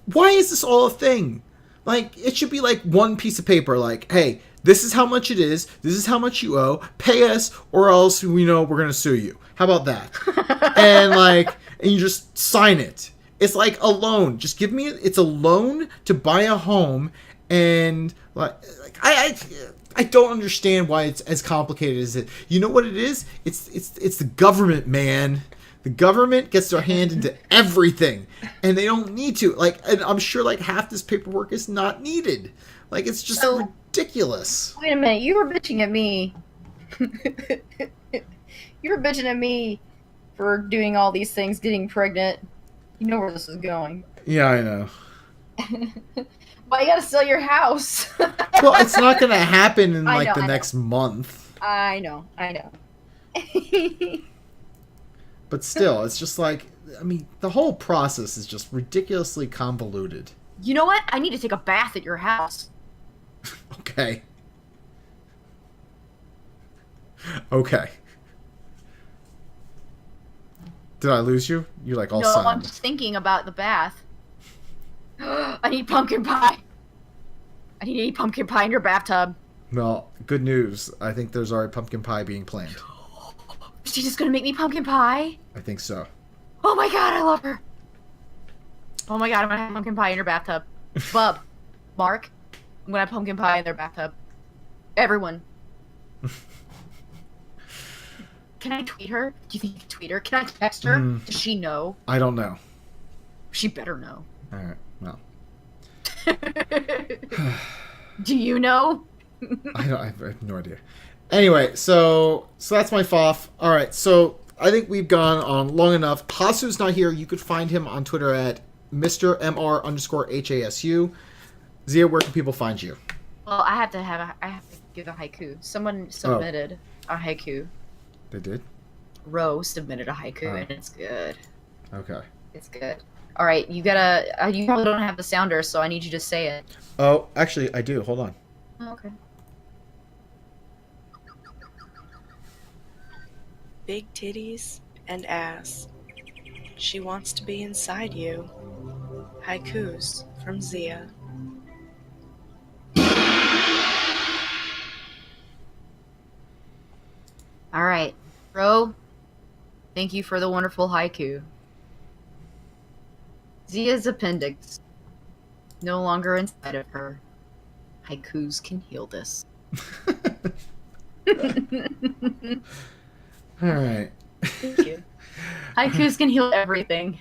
Why is this all a thing? Like, it should be like one piece of paper, like, hey, this is how much it is, this is how much you owe, pay us, or else we know we're going to sue you. How about that? and you just sign it. It's like a loan. Just give me, it's a loan to buy a home, and I don't understand why it's as complicated as it. You know what it is? It's the government, man. The government gets their hand into everything, and they don't need to. And I'm sure half this paperwork is not needed. It's just ridiculous. Wait a minute, you were bitching at me. You were bitching at me for doing all these things, getting pregnant. You know where this is going. Yeah, I know. But you gotta sell your house. Well, it's not gonna happen in I know, the next month. I know. But still, it's just the whole process is just ridiculously convoluted. You know what? I need to take a bath at your house. Okay. Okay. Did I lose you? You're all No, silent. I'm just thinking about the bath. I need pumpkin pie. I need to eat pumpkin pie in your bathtub. Well, good news. I think there's already pumpkin pie being planned. Is she just gonna make me pumpkin pie? I think so. Oh my god, I love her. Oh my god, I'm gonna have pumpkin pie in your bathtub. Bub, Mark, I'm gonna have pumpkin pie in their bathtub. Everyone. Can I tweet her? Do you think you can tweet her? Can I text her? Does she know? I don't know. She better know. Alright, well. Do you know? I have no idea. Anyway, so that's my FOF. Alright, so I think we've gone on long enough. Hasu's not here. You could find him on Twitter at Mr. MR_HASU. Xia, where can people find you? Well, I have to give a haiku. Someone submitted a haiku. They did? Ro submitted a haiku, and it's good. Okay. It's good. All right, you gotta. You probably don't have the sounder, so I need you to say it. Oh, actually, I do. Hold on. Oh, okay. Big titties and ass. She wants to be inside you. Haikus from Xia. All right, Ro. Thank you for the wonderful haiku. Xia's appendix, no longer inside of her. Haikus can heal this. All right. Thank you. Haikus can heal everything.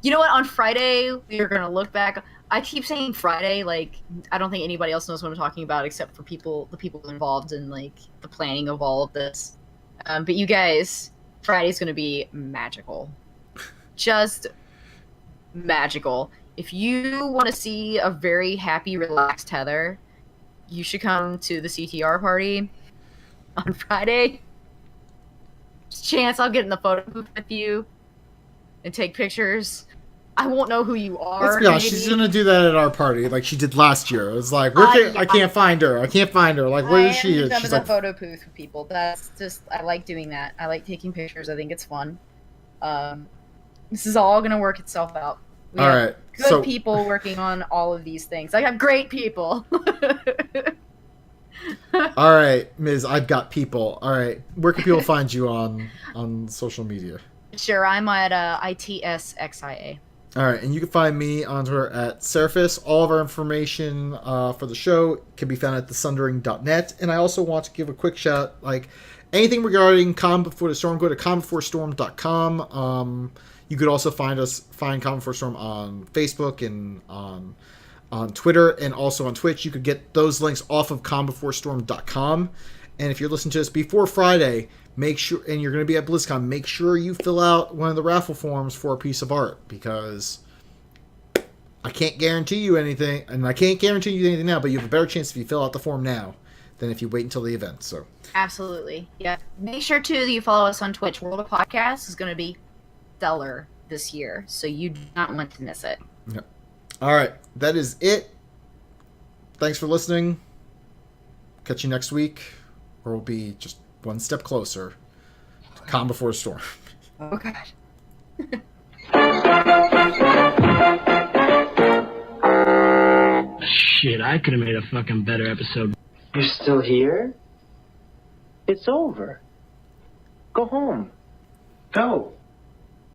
You know what? On Friday, we are going to look back. I keep saying Friday, I don't think anybody else knows what I'm talking about except for the people involved in, the planning of all of this. But you guys, Friday's going to be magical. Just magical. If you want to see a very happy, relaxed Heather, you should come to the CTR party on Friday. Chance I'll get in the photo booth with you and take pictures. I won't know who you are. Let's be honest, she's gonna do that at our party, like she did last year. It was like, I can't find her. I can't find her. Where is she? She's She's like, photo booth with people. That's just, I like doing that. I like taking pictures. I think it's fun. This is all gonna work itself out. We all have right. good people working on all of these things. I have great people. All right, Ms. I've got people. All right, where can people find you on social media? Sure, I'm at ITSXIA. All right, and you can find me on Twitter at Surface. All of our information for the show can be found at thesundering.net. And I also want to give a quick shout, anything regarding Calm Before the Storm, go to calmbeforestorm.com. You could also find Calm Before Storm on Facebook and on Twitter and also on Twitch. You could get those links off of calmbeforestorm.com. And if you're listening to this before Friday, make sure, and you're going to be at Blizzcon, make sure you fill out one of the raffle forms for a piece of art, because I can't guarantee you anything, and I can't guarantee you anything now, but you have a better chance if you fill out the form now than if you wait until the event. So Absolutely. Yeah. Make sure, too, that you follow us on Twitch. World of Podcasts is going to be stellar this year, so you do not want to miss it. Yep. All right. That is it. Thanks for listening. Catch you next week, or we'll be just one step closer to calm before a storm. Oh, God. Shit, I could have made a fucking better episode. You're still here? It's over. Go home. Go.